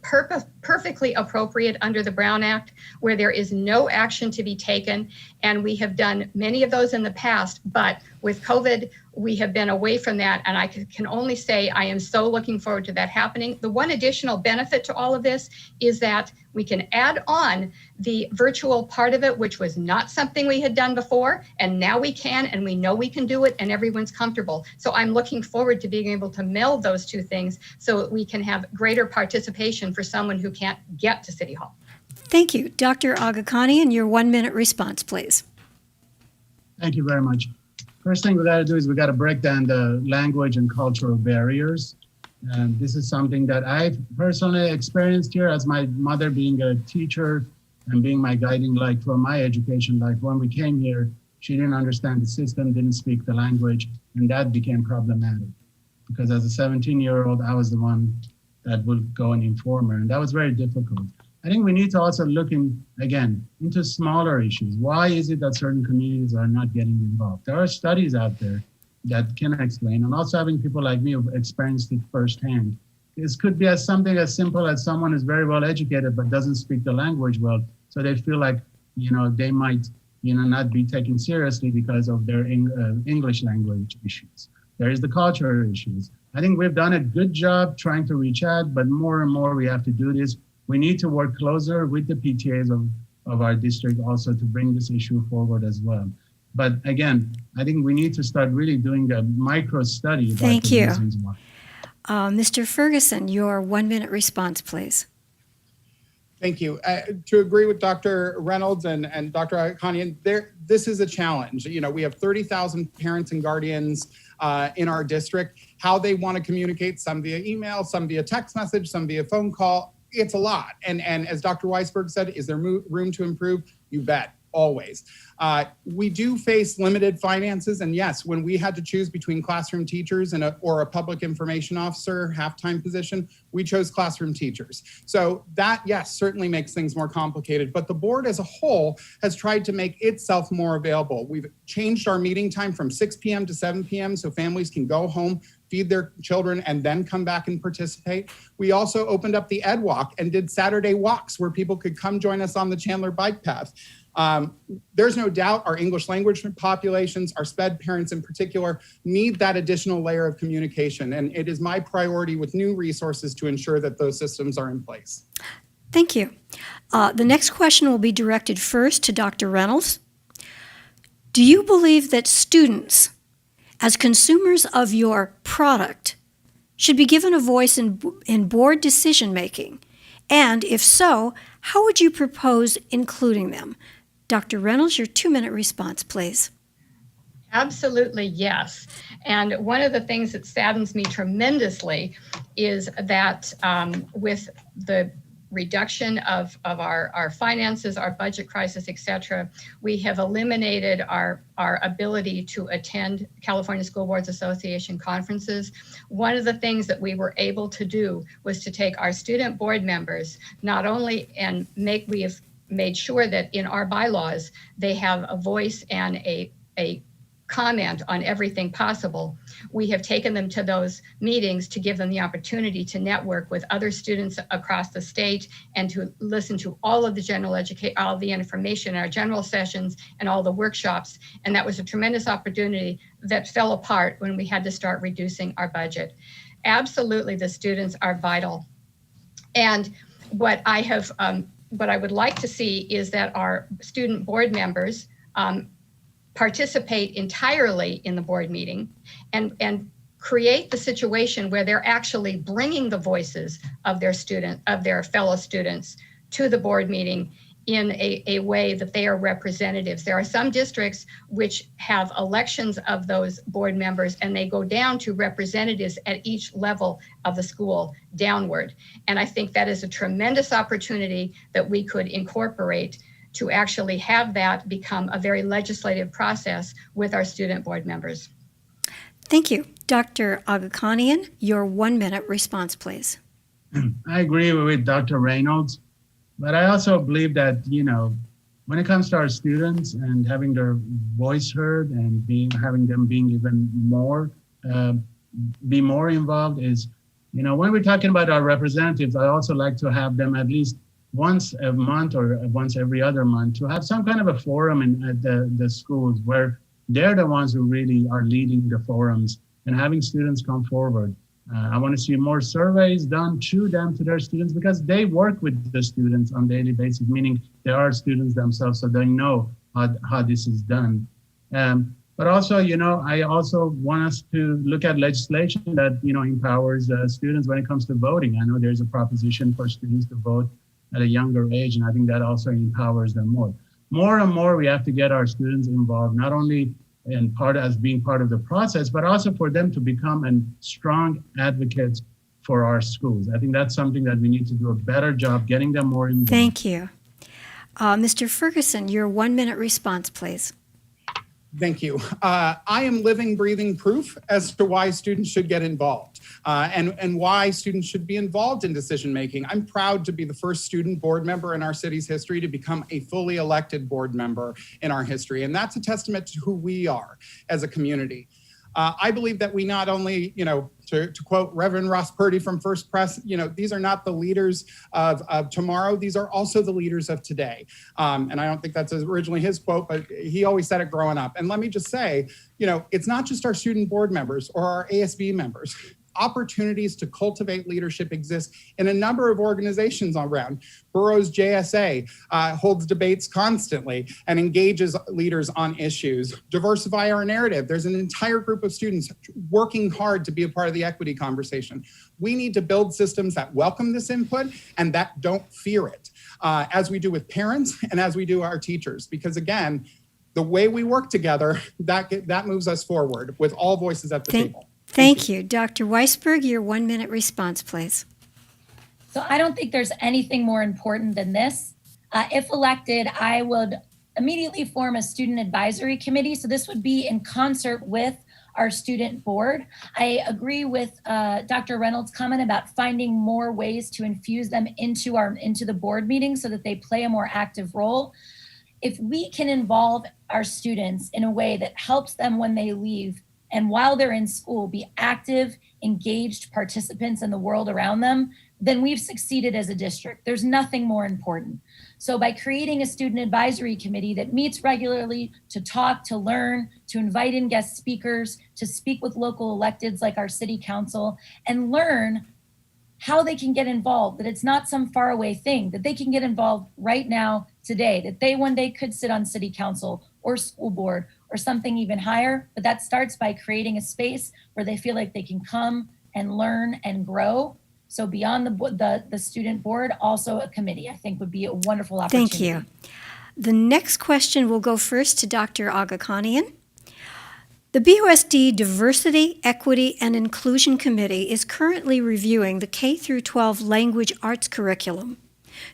perfectly appropriate under the Brown Act, where there is no action to be taken. And we have done many of those in the past, but with COVID, we have been away from that. And I can only say I am so looking forward to that happening. The one additional benefit to all of this is that we can add on the virtual part of it, which was not something we had done before. And now we can, and we know we can do it, and everyone's comfortable. So I'm looking forward to being able to meld those two things so that we can have greater participation for someone who can't get to City Hall. Thank you. Dr. Aghakhanian, your 1-minute response, please. Thank you very much. First thing we got to do is we got to break down the language and cultural barriers. And this is something that I've personally experienced here as my mother being a teacher and being my guiding light for my education life. When we came here, she didn't understand the system, didn't speak the language, and that became problematic. Because as a 17-year-old, I was the one that would go and inform her, and that was very difficult. I think we need to also look into smaller issues. Why is it that certain communities are not getting involved? There are studies out there that can explain, and also having people like me who've experienced it firsthand. This could be something as simple as someone is very well educated but doesn't speak the language well, so they feel like they might not be taken seriously because of their English language issues. There is the cultural issues. I think we've done a good job trying to reach out, but more and more we have to do this. We need to work closer with the PTAs of our district also to bring this issue forward as well. But again, I think we need to start really doing a micro study about Thank the you. reasons why. Mr. Ferguson, your 1-minute response, please. Thank you. To agree with Dr. Reynolds and Dr. Aghakhanian, this is a challenge. We have 30,000 parents and guardians in our district. How they want to communicate, some via email, some via text message, some via phone call. It's a lot. And as Dr. Weisberg said, is there room to improve? You bet. Always. We do face limited finances. And yes, when we had to choose between classroom teachers or a public information officer half-time position, we chose classroom teachers. So that, yes, certainly makes things more complicated. But the board as a whole has tried to make itself more available. We've changed our meeting time from 6 p.m. to 7 p.m. so families can go home, feed their children, and then come back and participate. We also opened up the Ed Walk and did Saturday walks where people could come join us on the Chandler bike path. There's no doubt our English language populations, our SPED parents in particular, need that additional layer of communication. And it is my priority with new resources to ensure that those systems are in place. Thank you. The next question will be directed first to Dr. Reynolds. Do you believe that students, as consumers of your product, should be given a voice in board decision-making? And if so, how would you propose including them? Dr. Reynolds, your 2-minute response, please. Absolutely, yes. And one of the things that saddens me tremendously is that with the reduction of our finances, our budget crisis, et cetera, we have eliminated our ability to attend California School Boards Association conferences. One of the things that we were able to do was to take our student board members, not only we have made sure that in our bylaws, they have a voice and a comment on everything possible. We have taken them to those meetings to give them the opportunity to network with other students across the state and to listen to all of the all of the information in our general sessions and all the workshops. And that was a tremendous opportunity that fell apart when we had to start reducing our budget. Absolutely, the students are vital. And what I would like to see is that our student board members participate entirely in the board meeting and create the situation where they're actually bringing the voices of their fellow students to the board meeting in a way that they are representatives. There are some districts which have elections of those board members and they go down to representatives at each level of the school downward. And I think that is a tremendous opportunity that we could incorporate to actually have that become a very legislative process with our student board members. Thank you. Dr. Aghakhanian, your 1-minute response, please. I agree with Dr. Reynolds. But I also believe that, when it comes to our students and having their voice heard and having them being even more, be more involved is, when we're talking about our representatives, I also like to have them at least once a month or once every other month to have some kind of a forum at the schools where they're the ones who really are leading the forums and having students come forward. I want to see more surveys done to them, to their students, because they work with the students on a daily basis, meaning they are students themselves, so they know how this is done. But also, I also want us to look at legislation that, empowers students when it comes to voting. I know there's a proposition for students to vote at a younger age, and I think that also empowers them more. More and more, we have to get our students involved, not only as being part of the process, but also for them to become strong advocates for our schools. I think that's something that we need to do a better job getting them more involved. Thank you. Mr. Ferguson, your 1-minute response, please. Thank you. I am living, breathing proof as to why students should get involved and why students should be involved in decision making. I'm proud to be the first student board member in our city's history to become a fully elected board member in our history. And that's a testament to who we are as a community. I believe that we not only, to quote Reverend Ross Purdy from First Press, these are not the leaders of tomorrow. These are also the leaders of today. And I don't think that's originally his quote, but he always said it growing up. And let me just say, it's not just our student board members or our ASB members. Opportunities to cultivate leadership exist in a number of organizations around. Boroughs JSA holds debates constantly and engages leaders on issues. Diversify our narrative. There's an entire group of students working hard to be a part of the equity conversation. We need to build systems that welcome this input and that don't fear it, as we do with parents and as we do our teachers. Because again, the way we work together, that moves us forward with all voices at the table. Thank you. Dr. Weisberg, your 1-minute response, please. So I don't think there's anything more important than this. If elected, I would immediately form a student advisory committee. So this would be in concert with our student board. I agree with Dr. Reynolds' comment about finding more ways to infuse them into the board meeting so that they play a more active role. If we can involve our students in a way that helps them when they leave and while they're in school, be active, engaged participants in the world around them, then we've succeeded as a district. There's nothing more important. So by creating a student advisory committee that meets regularly to talk, to learn, to invite in guest speakers, to speak with local electeds like our city council, and learn how they can get involved, that it's not some faraway thing, that they can get involved right now, today, that they one day could sit on city council or school board or something even higher. But that starts by creating a space where they feel like they can come and learn and grow. So beyond the student board, also a committee, I think would be a wonderful opportunity. Thank you. The next question will go first to Dr. Agakanian. The BUSD Diversity, Equity, and Inclusion Committee is currently reviewing the K-12 language arts curriculum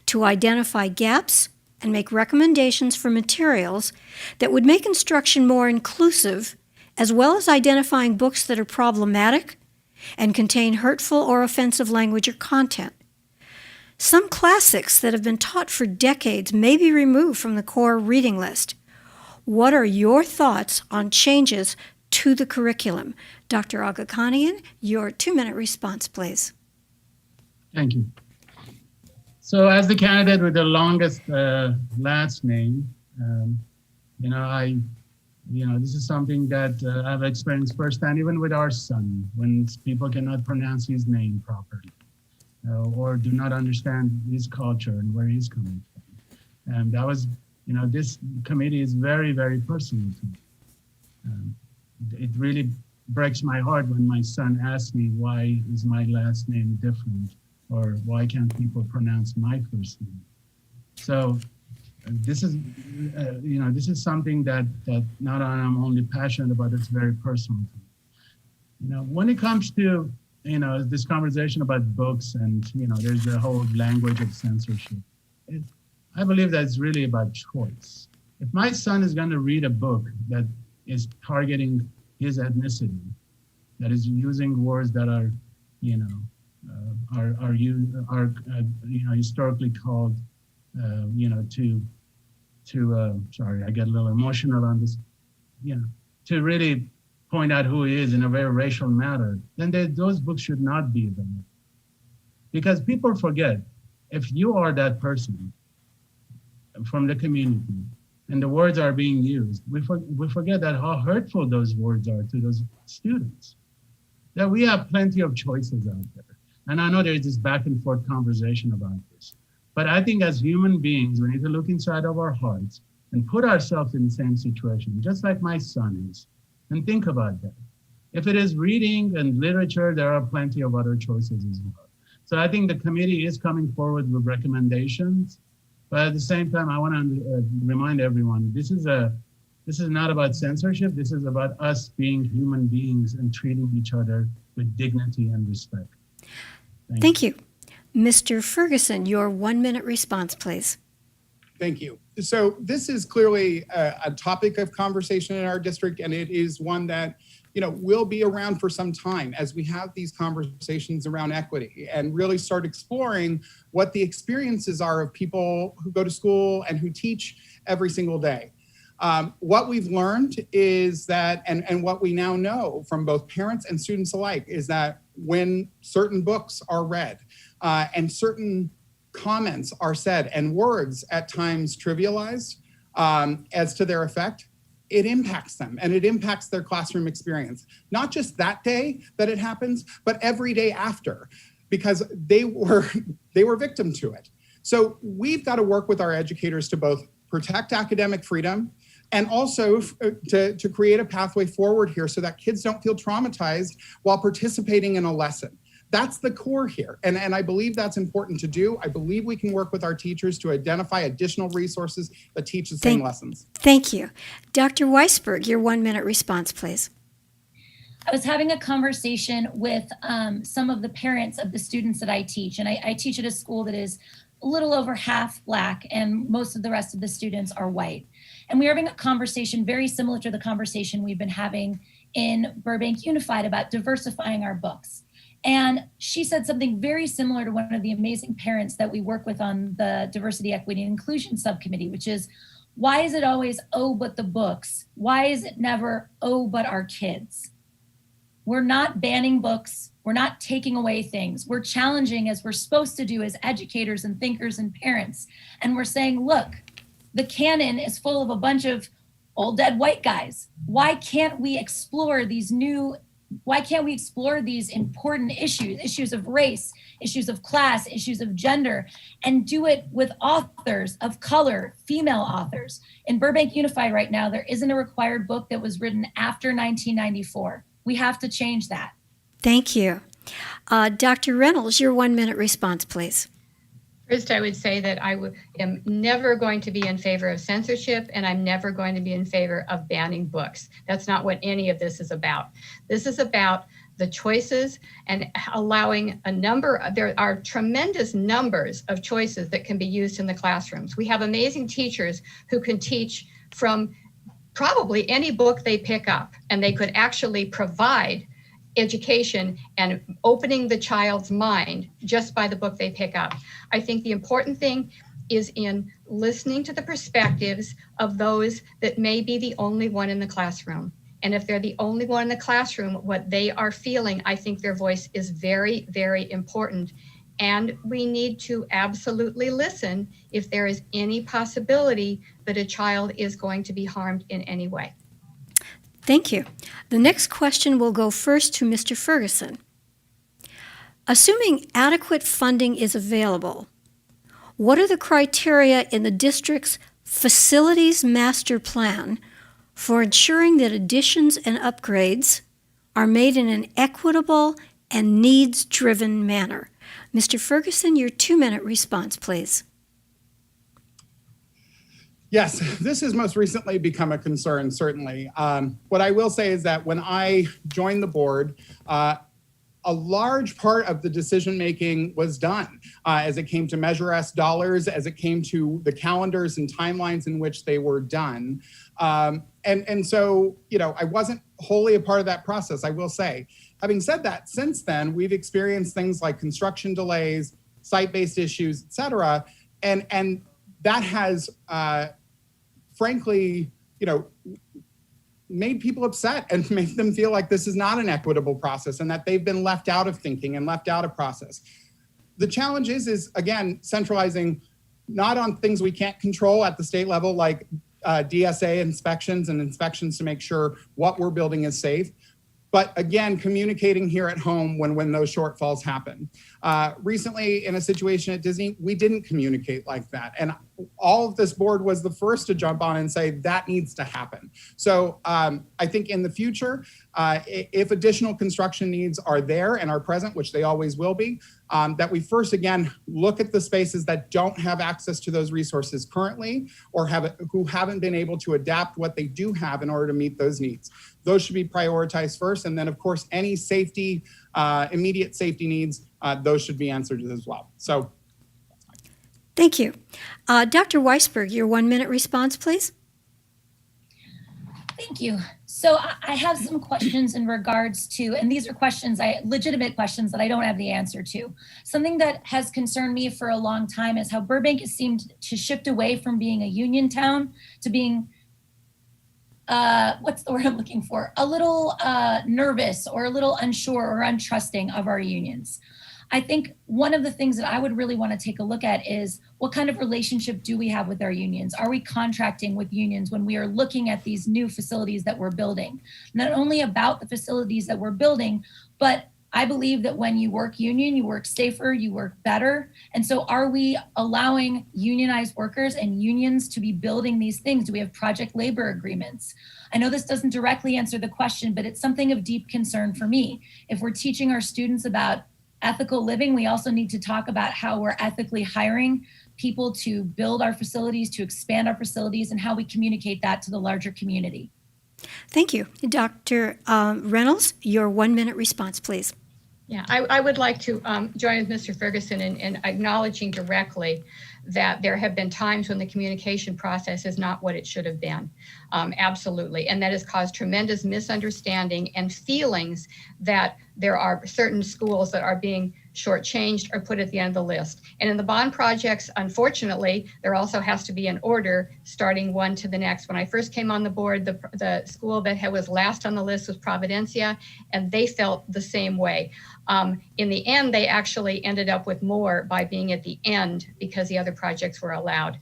to identify gaps and make recommendations for materials that would make instruction more inclusive, as well as identifying books that are problematic and contain hurtful or offensive language or content. Some classics that have been taught for decades may be removed from the core reading list. What are your thoughts on changes to the curriculum? Dr. Agakanian, your 2-minute response, please. Thank you. So as the candidate with the longest last name, this is something that I've experienced firsthand, even with our son, when people cannot pronounce his name properly or do not understand his culture and where he's coming from. And that was, this committee is very, very personal to me. It really breaks my heart when my son asks me, why is my last name different? Or why can't people pronounce my first name? So this is, this is something that not I'm only passionate about, it's very personal to me. When it comes to, this conversation about books and, there's a whole language of censorship. I believe that it's really about choice. If my son is going to read a book that is targeting his ethnicity, that is using words that are, historically called sorry, I get a little emotional on this, to really point out who he is in a very racial manner, then those books should not be available. Because people forget, if you are that person from the community and the words are being used, we forget that how hurtful those words are to those students. That we have plenty of choices out there. And I know there's this back and forth conversation about this. But I think as human beings, we need to look inside of our hearts and put ourselves in the same situation, just like my son is, and think about that. If it is reading and literature, there are plenty of other choices as well. So I think the committee is coming forward with recommendations, but at the same time, I want to remind everyone, this is not about censorship. This is about us being human beings and treating each other with dignity and respect. Thank you. Mr. Ferguson, your 1-minute response, please. Thank you. So this is clearly a topic of conversation in our district, and it is one that will be around for some time as we have these conversations around equity and really start exploring what the experiences are of people who go to school and who teach every single day. What we've learned is that, and what we now know from both parents and students alike, is that when certain books are read and certain comments are said and words at times trivialized as to their effect, it impacts them and it impacts their classroom experience. Not just that day that it happens, but every day after, because they were victim to it. So we've got to work with our educators to both protect academic freedom and also to create a pathway forward here so that kids don't feel traumatized while participating in a lesson. That's the core here. And I believe that's important to do. I believe we can work with our teachers to identify additional resources that teach the same lessons. Thank you. Dr. Weisberg, your 1-minute response, please. I was having a conversation with some of the parents of the students that I teach, and I teach at a school that is a little over half Black, and most of the rest of the students are white. And we are having a conversation very similar to the conversation we've been having in Burbank Unified about diversifying our books. And she said something very similar to one of the amazing parents that we work with on the Diversity, Equity, and Inclusion Subcommittee, which is, why is it always, oh, but the books? Why is it never, oh, but our kids? We're not banning books. We're not taking away things. We're challenging, as we're supposed to do as educators and thinkers and parents. And we're saying, look, the canon is full of a bunch of old dead white guys. Why can't we explore these important issues of race, issues of class, issues of gender, and do it with authors of color, female authors? In Burbank Unified right now, there isn't a required book that was written after 1994. We have to change that. Thank you. Dr. Reynolds, your 1-minute response, please. First, I would say that I am never going to be in favor of censorship, and I'm never going to be in favor of banning books. That's not what any of this is about. This is about the choices and allowing there are tremendous numbers of choices that can be used in the classrooms. We have amazing teachers who can teach from probably any book they pick up, and they could actually provide education and opening the child's mind just by the book they pick up. I think the important thing is in listening to the perspectives of those that may be the only one in the classroom. And if they're the only one in the classroom, what they are feeling, I think their voice is very, very important. And we need to absolutely listen if there is any possibility that a child is going to be harmed in any way. Thank you. The next question will go first to Mr. Ferguson. Assuming adequate funding is available, what are the criteria in the district's facilities master plan for ensuring that additions and upgrades are made in an equitable and needs-driven manner? Mr. Ferguson, your 2-minute response, please. Yes, this has most recently become a concern, certainly. What I will say is that when I joined the board, a large part of the decision-making was done as it came to Measure S dollars, as it came to the calendars and timelines in which they were done. And so, I wasn't wholly a part of that process, I will say. Having said that, since then, we've experienced things like construction delays, site-based issues, et cetera, and that has, frankly, made people upset and made them feel like this is not an equitable process and that they've been left out of thinking and left out of process. The challenge is again, centralizing not on things we can't control at the state level, like DSA inspections and inspections to make sure what we're building is safe, but again, communicating here at home when those shortfalls happen. Recently, in a situation at Disney, we didn't communicate like that. And all of this board was the first to jump on and say that needs to happen. So I think in the future, if additional construction needs are there and are present, which they always will be, that we first, again, look at the spaces that don't have access to those resources currently or who haven't been able to adapt what they do have in order to meet those needs. Those should be prioritized first. And then, of course, any safety, immediate safety needs, those should be answered as well. So. Thank you. Dr. Weisberg, your 1 minute response, please. Thank you. So I have some questions in regards to, and these are questions, legitimate questions that I don't have the answer to. Something that has concerned me for a long time is how Burbank has seemed to shift away from being a union town to being, what's the word I'm looking for? A little nervous or a little unsure or untrusting of our unions. I think one of the things that I would really want to take a look at is what kind of relationship do we have with our unions? Are we contracting with unions when we are looking at these new facilities that we're building? Not only about the facilities that we're building, but I believe that when you work union, you work safer, you work better. And so are we allowing unionized workers and unions to be building these things? Do we have project labor agreements? I know this doesn't directly answer the question, but it's something of deep concern for me. If we're teaching our students about ethical living, we also need to talk about how we're ethically hiring people to build our facilities, to expand our facilities, and how we communicate that to the larger community. Thank you. Dr. Reynolds, your 1 minute response, please. Yeah, I would like to join with Mr. Ferguson in acknowledging directly that there have been times when the communication process is not what it should have been. Absolutely. And that has caused tremendous misunderstanding and feelings that there are certain schools that are being shortchanged or put at the end of the list. And in the bond projects, unfortunately, there also has to be an order starting one to the next. When I first came on the board, the school that was last on the list was Providencia, and they felt the same way. In the end, they actually ended up with more by being at the end because the other projects were allowed.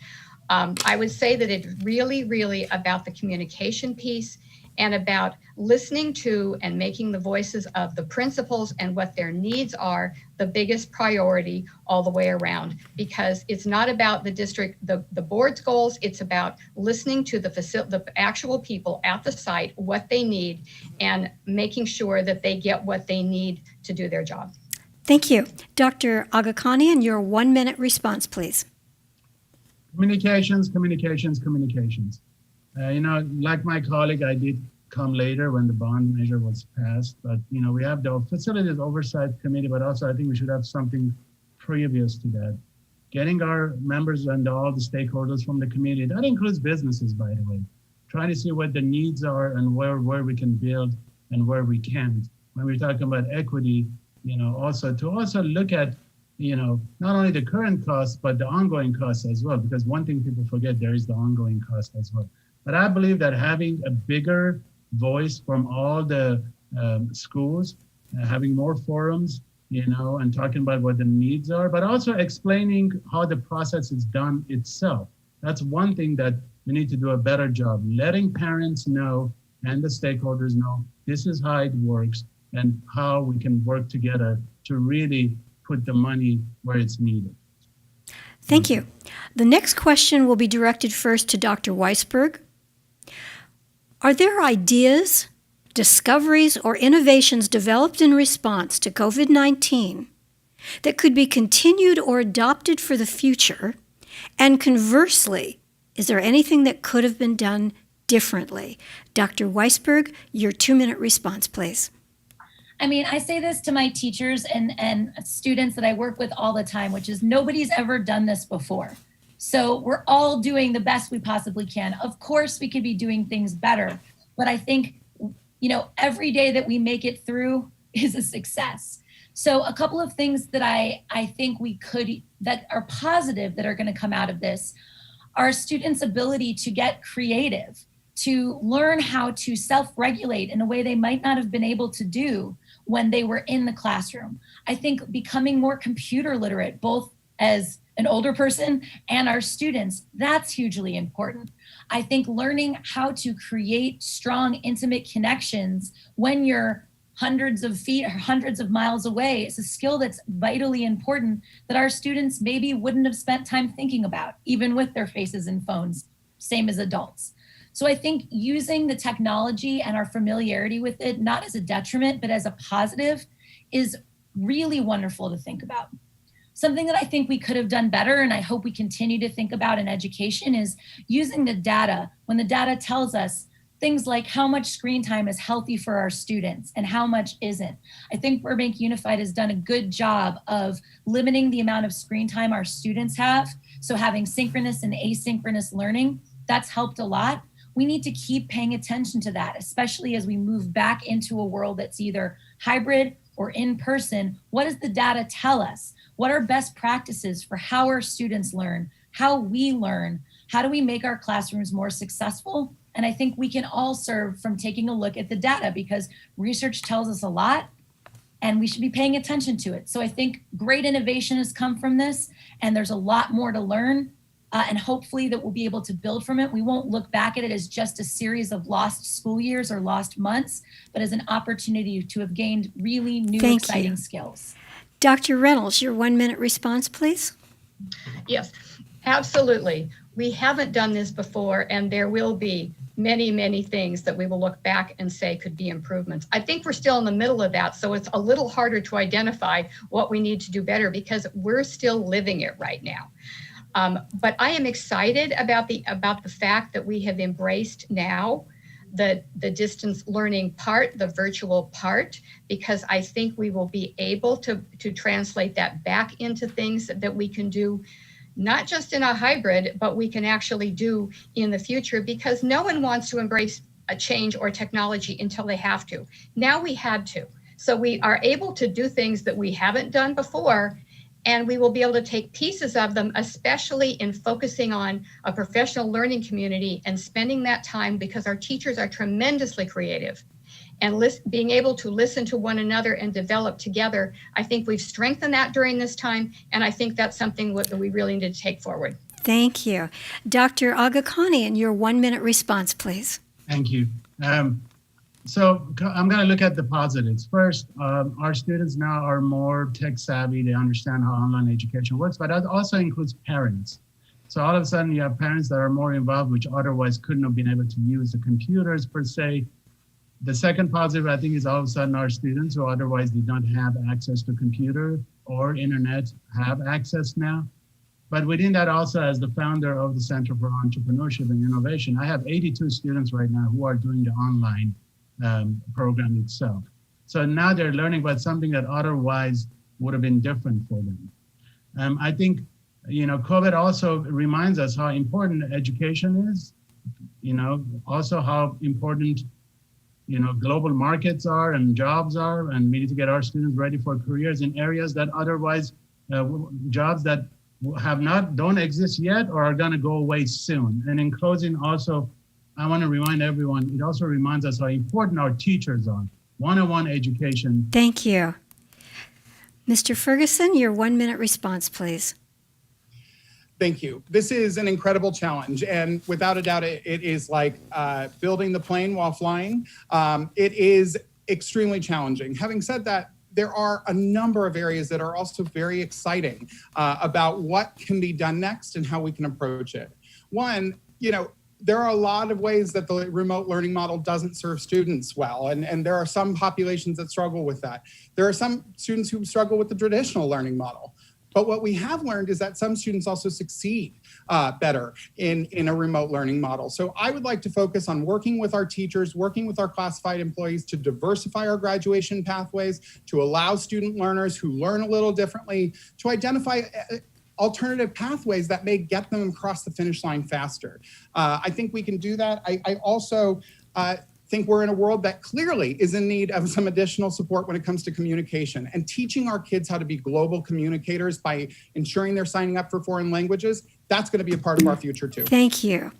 I would say that it's really, really about the communication piece and about listening to and making the voices of the principals and what their needs are the biggest priority all the way around, because it's not about the district, the board's goals. It's about listening to the actual people at the site, what they need, and making sure that they get what they need to do their job. Thank you. Dr. Aghakhanian, your 1 minute response, please. Communications. Like my colleague, I did come later when the bond measure was passed, but we have the Facilities Oversight Committee, but also I think we should have something previous to that. Getting our members and all the stakeholders from the community, that includes businesses, by the way, trying to see what the needs are and where we can build and where we can't. When we're talking about equity, also look at not only the current costs, but the ongoing costs as well, because one thing people forget, there is the ongoing cost as well. But I believe that having a bigger voice from all the schools, having more forums, and talking about what the needs are, but also explaining how the process is done itself. That's one thing that we need to do a better job, letting parents know and the stakeholders know this is how it works and how we can work together to really put the money where it's needed. Thank you. The next question will be directed first to Dr. Weisberg. Are there ideas, discoveries, or innovations developed in response to COVID-19 that could be continued or adopted for the future? And conversely, is there anything that could have been done differently? Dr. Weisberg, your 2 minute response, please. I say this to my teachers and students that I work with all the time, which is nobody's ever done this before. So we're all doing the best we possibly can. Of course, we could be doing things better, but I think, every day that we make it through is a success. So a couple of things that I think that are positive that are going to come out of this our students' ability to get creative, to learn how to self-regulate in a way they might not have been able to do when they were in the classroom. I think becoming more computer literate, both as an older person and our students, that's hugely important. I think learning how to create strong, intimate connections when you're hundreds of feet or hundreds of miles away is a skill that's vitally important that our students maybe wouldn't have spent time thinking about, even with their faces and phones, same as adults. So I think using the technology and our familiarity with it, not as a detriment, but as a positive, is really wonderful to think about. Something that I think we could have done better, and I hope we continue to think about in education, is using the data. When the data tells us things like how much screen time is healthy for our students and how much isn't. I think Burbank Unified has done a good job of limiting the amount of screen time our students have. So having synchronous and asynchronous learning, that's helped a lot. We need to keep paying attention to that, especially as we move back into a world that's either hybrid or in person. What does the data tell us? What are best practices for how our students learn, how we learn? How do we make our classrooms more successful? And I think we can all serve from taking a look at the data, because research tells us a lot and we should be paying attention to it. So I think great innovation has come from this, and there's a lot more to learn. And hopefully that we'll be able to build from it. We won't look back at it as just a series of lost school years or lost months, but as an opportunity to have gained really new, exciting skills. Dr. Reynolds, your 1 minute response, please. Yes, absolutely. We haven't done this before, and there will be many, many things that we will look back and say could be improvements. I think we're still in the middle of that, so it's a little harder to identify what we need to do better because we're still living it right now. But I am excited about the fact that we have embraced now the distance learning part, the virtual part, because I think we will be able to translate that back into things that we can do, not just in a hybrid, but we can actually do in the future, because no one wants to embrace a change or technology until they have to. Now we had to. So we are able to do things that we haven't done before, and we will be able to take pieces of them, especially in focusing on a professional learning community and spending that time, because our teachers are tremendously creative. And being able to listen to one another and develop together, I think we've strengthened that during this time, and I think that's something that we really need to take forward. Thank you. Dr. Aghakhani, and your 1 minute response, please. Thank you. So I'm going to look at the positives. First, our students now are more tech savvy. They understand how online education works, but that also includes parents. So all of a sudden you have parents that are more involved, which otherwise couldn't have been able to use the computers per se. The second positive, I think, is all of a sudden our students who otherwise did not have access to computer or internet have access now. But within that also, as the founder of the Center for Entrepreneurship and Innovation, I have 82 students right now who are doing the online program itself. So now they're learning about something that otherwise would have been different for them. I think, COVID also reminds us how important education is, also how important, global markets are and jobs are, and we need to get our students ready for careers in areas that otherwise, jobs that don't exist yet or are gonna go away soon. And in closing also, I want to remind everyone, it also reminds us how important our teachers are. One-on-one education. Thank you. Mr. Ferguson, your 1 minute response, please. Thank you. This is an incredible challenge, and without a doubt, it is like building the plane while flying. It is extremely challenging. Having said that, there are a number of areas that are also very exciting about what can be done next and how we can approach it. One, there are a lot of ways that the remote learning model doesn't serve students well, and there are some populations that struggle with that. There are some students who struggle with the traditional learning model. But what we have learned is that some students also succeed better in a remote learning model. So I would like to focus on working with our teachers, working with our classified employees to diversify our graduation pathways, to allow student learners who learn a little differently, to identify alternative pathways that may get them across the finish line faster. I think we can do that. I also think we're in a world that clearly is in need of some additional support when it comes to communication, and teaching our kids how to be global communicators by ensuring they're signing up for foreign languages. That's going to be a part of our future too. Thank you.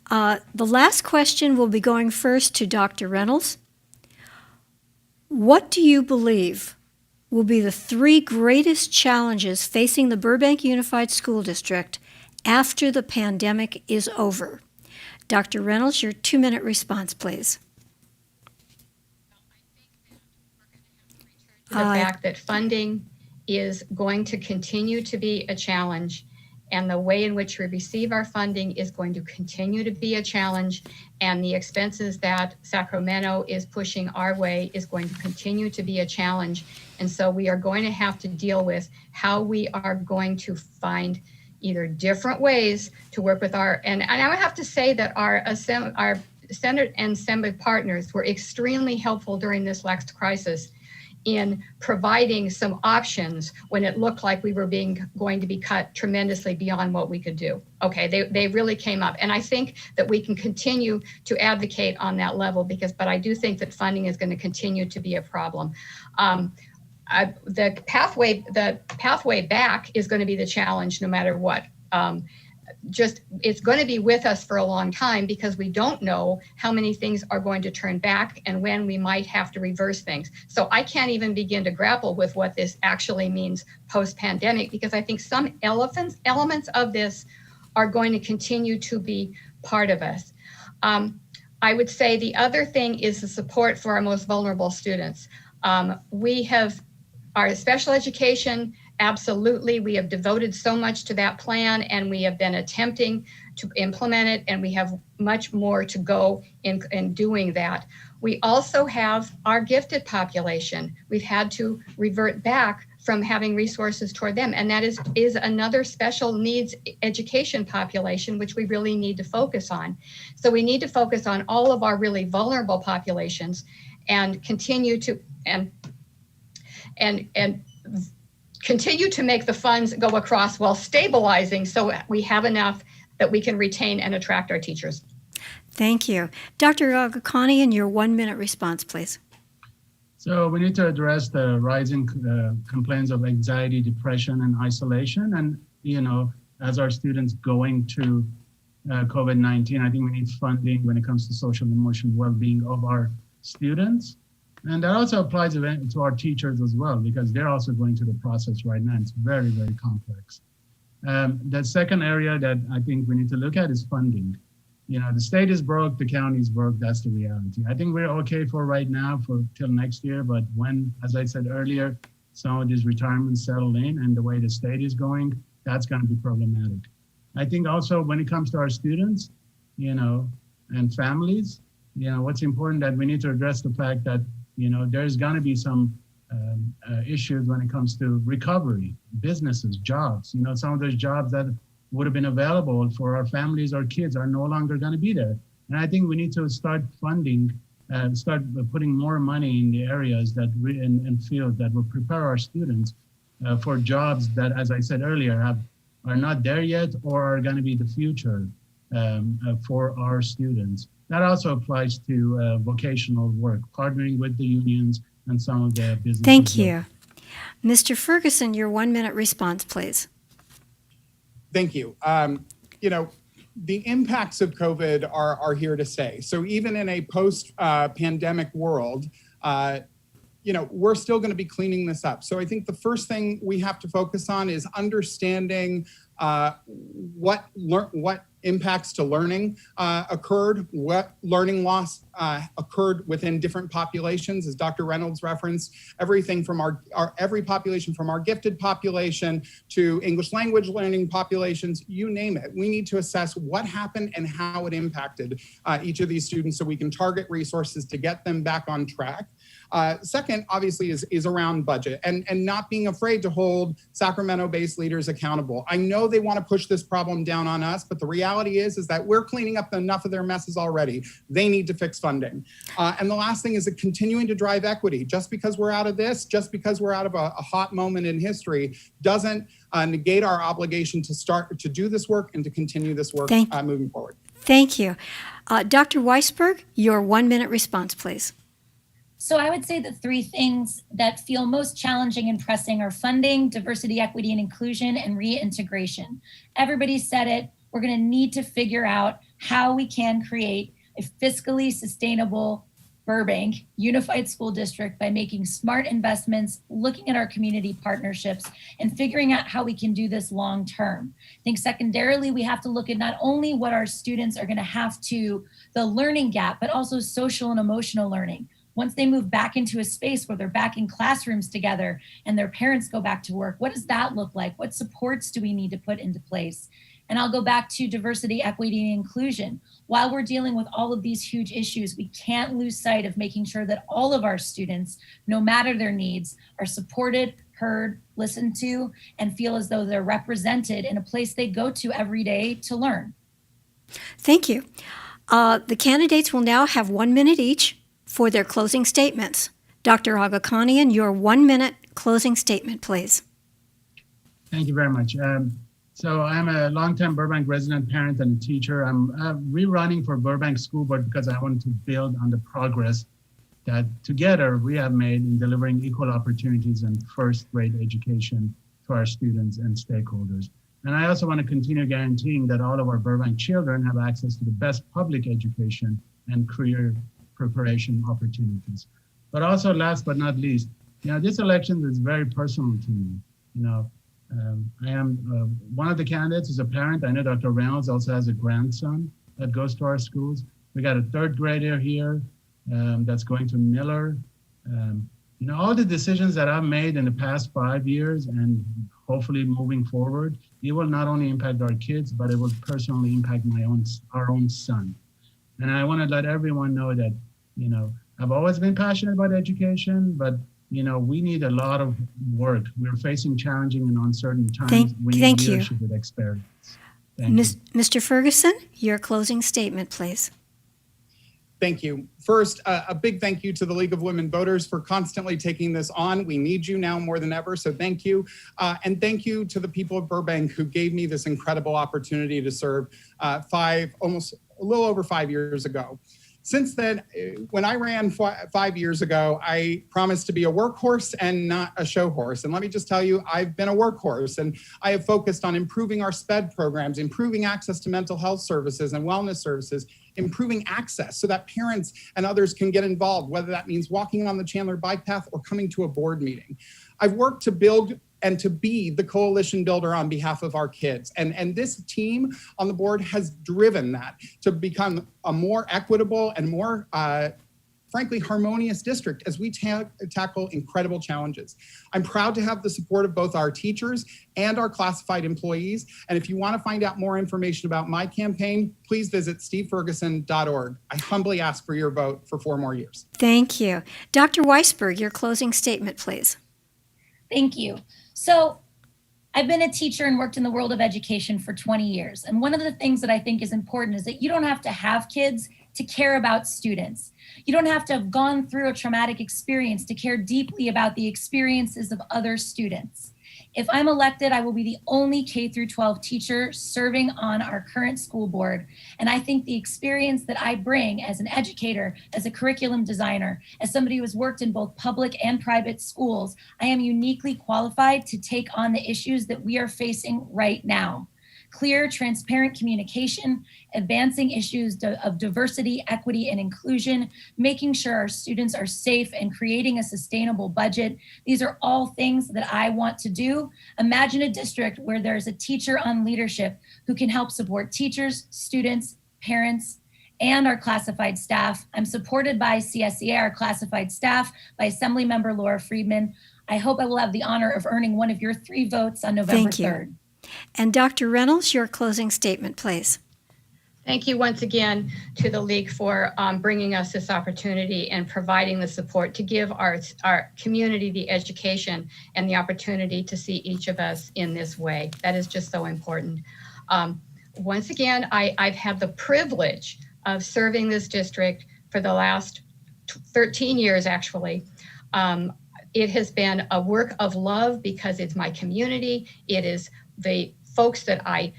The last question will be going first to Dr. Reynolds. What do you believe will be the 3 greatest challenges facing the Burbank Unified School District after the pandemic is over? Dr. Reynolds, your 2-minute response, please. The fact that funding is going to continue to be a challenge, and the way in which we receive our funding is going to continue to be a challenge, and the expenses that Sacramento is pushing our way is going to continue to be a challenge. And so we are going to have to deal with how we are going to find either different ways to work with and I would have to say that our Senate and Assembly partners were extremely helpful during this last crisis in providing some options when it looked like we were going to be cut tremendously beyond what we could do. Okay, they really came up. And I think that we can continue to advocate on that level but I do think that funding is going to continue to be a problem. The pathway back is going to be the challenge no matter what. It's going to be with us for a long time because we don't know how many things are going to turn back and when we might have to reverse things. So I can't even begin to grapple with what this actually means post-pandemic, because I think some elements of this are going to continue to be part of us. I would say the other thing is the support for our most vulnerable students. We have our special education. Absolutely. We have devoted so much to that plan, and we have been attempting to implement it, and we have much more to go in doing that. We also have our gifted population. We've had to revert back from having resources toward them, and that is another special needs education population, which we really need to focus on. So we need to focus on all of our really vulnerable populations and continue to continue to make the funds go across while stabilizing so we have enough that we can retain and attract our teachers. Thank you. Dr. Aghakhanian, your 1-minute response, please. So we need to address the rising complaints of anxiety, depression, and isolation. And, as our students going to COVID-19, I think we need funding when it comes to social and emotional well-being of our students. And that also applies to our teachers as well, because they're also going through the process right now. It's very, very complex. The second area that I think we need to look at is funding. The state is broke, the county is broke. That's the reality. I think we're okay for right now till next year. But when, as I said earlier, some of these retirements settle in and the way the state is going, that's going to be problematic. I think also when it comes to our students, and families, what's important that we need to address the fact that there's going to be some issues when it comes to recovery, businesses, jobs. Some of those jobs that would have been available for our families or kids are no longer going to be there. And I think we need to start funding, start putting more money in the areas that and fields that will prepare our students for jobs that, as I said earlier, are not there yet or are going to be the future for our students. That also applies to vocational work, partnering with the unions and some of the businesses. Thank you. Mr. Ferguson, your 1-minute response, please. Thank you. The impacts of COVID are here to stay. So even in a post-pandemic world, we're still going to be cleaning this up. So I think the first thing we have to focus on is understanding what impacts to learning occurred, what learning loss occurred within different populations, as Dr. Reynolds referenced, everything from every population, from our gifted population to English language learning populations, you name it. We need to assess what happened and how it impacted each of these students so we can target resources to get them back on track. Second, obviously, is around budget and not being afraid to hold Sacramento-based leaders accountable. I know they want to push this problem down on us, but the reality is that we're cleaning up enough of their messes already. They need to fix funding. And the last thing is that continuing to drive equity. Just because we're out of this, just because we're out of a hot moment in history, doesn't negate our obligation to start to do this work and to continue this work moving forward. Thank you. Dr. Weisberg, your 1-minute response, please. So I would say the three things that feel most challenging and pressing are funding, diversity, equity, and inclusion, and reintegration. Everybody said it. We're going to need to figure out how we can create a fiscally sustainable Burbank Unified School District by making smart investments, looking at our community partnerships, and figuring out how we can do this long term. I think secondarily, we have to look at not only what our students are going to have to, the learning gap, but also social and emotional learning. Once they move back into a space where they're back in classrooms together and their parents go back to work, what does that look like? What supports do we need to put into place? And I'll go back to diversity, equity, and inclusion. While we're dealing with all of these huge issues, we can't lose sight of making sure that all of our students, no matter their needs, are supported, heard, listened to, and feel as though they're represented in a place they go to every day to learn. Thank you. The candidates will now have 1 minute each for their closing statements. Dr. Aghakhanian, your 1-minute closing statement, please. Thank you very much. So I'm a longtime Burbank resident, parent, and a teacher. I'm rerunning for Burbank School Board because I want to build on the progress that together we have made in delivering equal opportunities and first-rate education to our students and stakeholders. And I also want to continue guaranteeing that all of our Burbank children have access to the best public education and career preparation opportunities. But also, last but not least, this election is very personal to me. I am one of the candidates is a parent. I know Dr. Reynolds also has a grandson that goes to our schools. We got a third grader here that's going to Miller. All the decisions that I've made in the past 5 years and hopefully moving forward, it will not only impact our kids, but it will personally impact our own son. And I want to let everyone know that, I've always been passionate about education, but, we need a lot of work. We're facing challenging and uncertain times. We need leadership with experience. Mr. Ferguson, your closing statement, please. Thank you. First, a big thank you to the League of Women Voters for constantly taking this on. We need you now more than ever, so thank you. And thank you to the people of Burbank who gave me this incredible opportunity to serve almost a little over 5 years ago. Since then, when I ran 5 years ago, I promised to be a workhorse and not a show horse. And let me just tell you, I've been a workhorse, and I have focused on improving our SPED programs, improving access to mental health services and wellness services, improving access so that parents and others can get involved, whether that means walking on the Chandler bike path or coming to a board meeting. I've worked to build and to be the coalition builder on behalf of our kids. And this team on the board has driven that to become a more equitable and more, frankly, harmonious district as we tackle incredible challenges. I'm proud to have the support of both our teachers and our classified employees. And if you want to find out more information about my campaign, please visit steveferguson.org. I humbly ask for your vote for 4 more years. Thank you. Dr. Weisberg, your closing statement, please. Thank you. So I've been a teacher and worked in the world of education for 20 years. And one of the things that I think is important is that you don't have to have kids to care about students. You don't have to have gone through a traumatic experience to care deeply about the experiences of other students. If I'm elected, I will be the only K-12 teacher serving on our current school board. And I think the experience that I bring as an educator, as a curriculum designer, as somebody who has worked in both public and private schools, I am uniquely qualified to take on the issues that we are facing right now. Clear, transparent communication, advancing issues of diversity, equity, and inclusion, making sure our students are safe, and creating a sustainable budget. These are all things that I want to do. Imagine a district where there's a teacher on leadership who can help support teachers, students, parents, and our classified staff. I'm supported by CSEA, our classified staff, by Assemblymember Laura Friedman. I hope I will have the honor of earning one of your 3 votes on November 3rd. And Dr. Reynolds, your closing statement, please. Thank you once again to the League for bringing us this opportunity and providing the support to give our community the education and the opportunity to see each of us in this way. That is just so important. Once again, I've had the privilege of serving this district for the last 13 years, actually. It has been a work of love because it's my community. It is the folks that I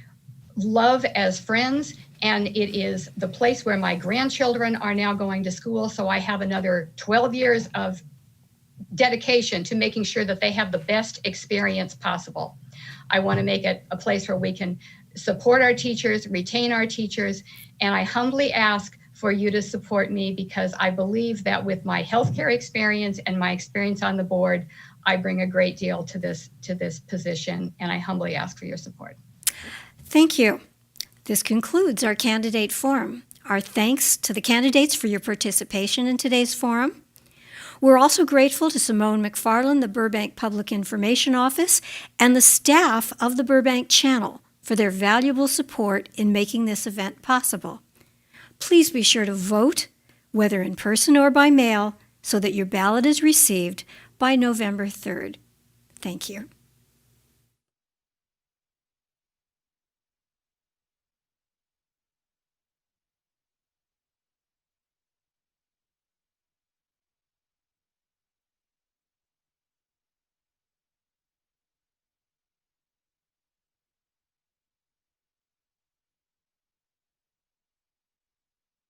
love as friends, and it is the place where my grandchildren are now going to school. So I have another 12 years of dedication to making sure that they have the best experience possible. I want to make it a place where we can support our teachers, retain our teachers, and I humbly ask for you to support me because I believe that with my healthcare experience and my experience on the board, I bring a great deal to this position, and I humbly ask for your support. Thank you. This concludes our candidate forum. Our thanks to the candidates for your participation in today's forum. We're also grateful to Simone McFarland, the Burbank Public Information Office, and the staff of the Burbank Channel for their valuable support in making this event possible. Please be sure to vote, whether in person or by mail, so that your ballot is received by November 3rd. Thank you.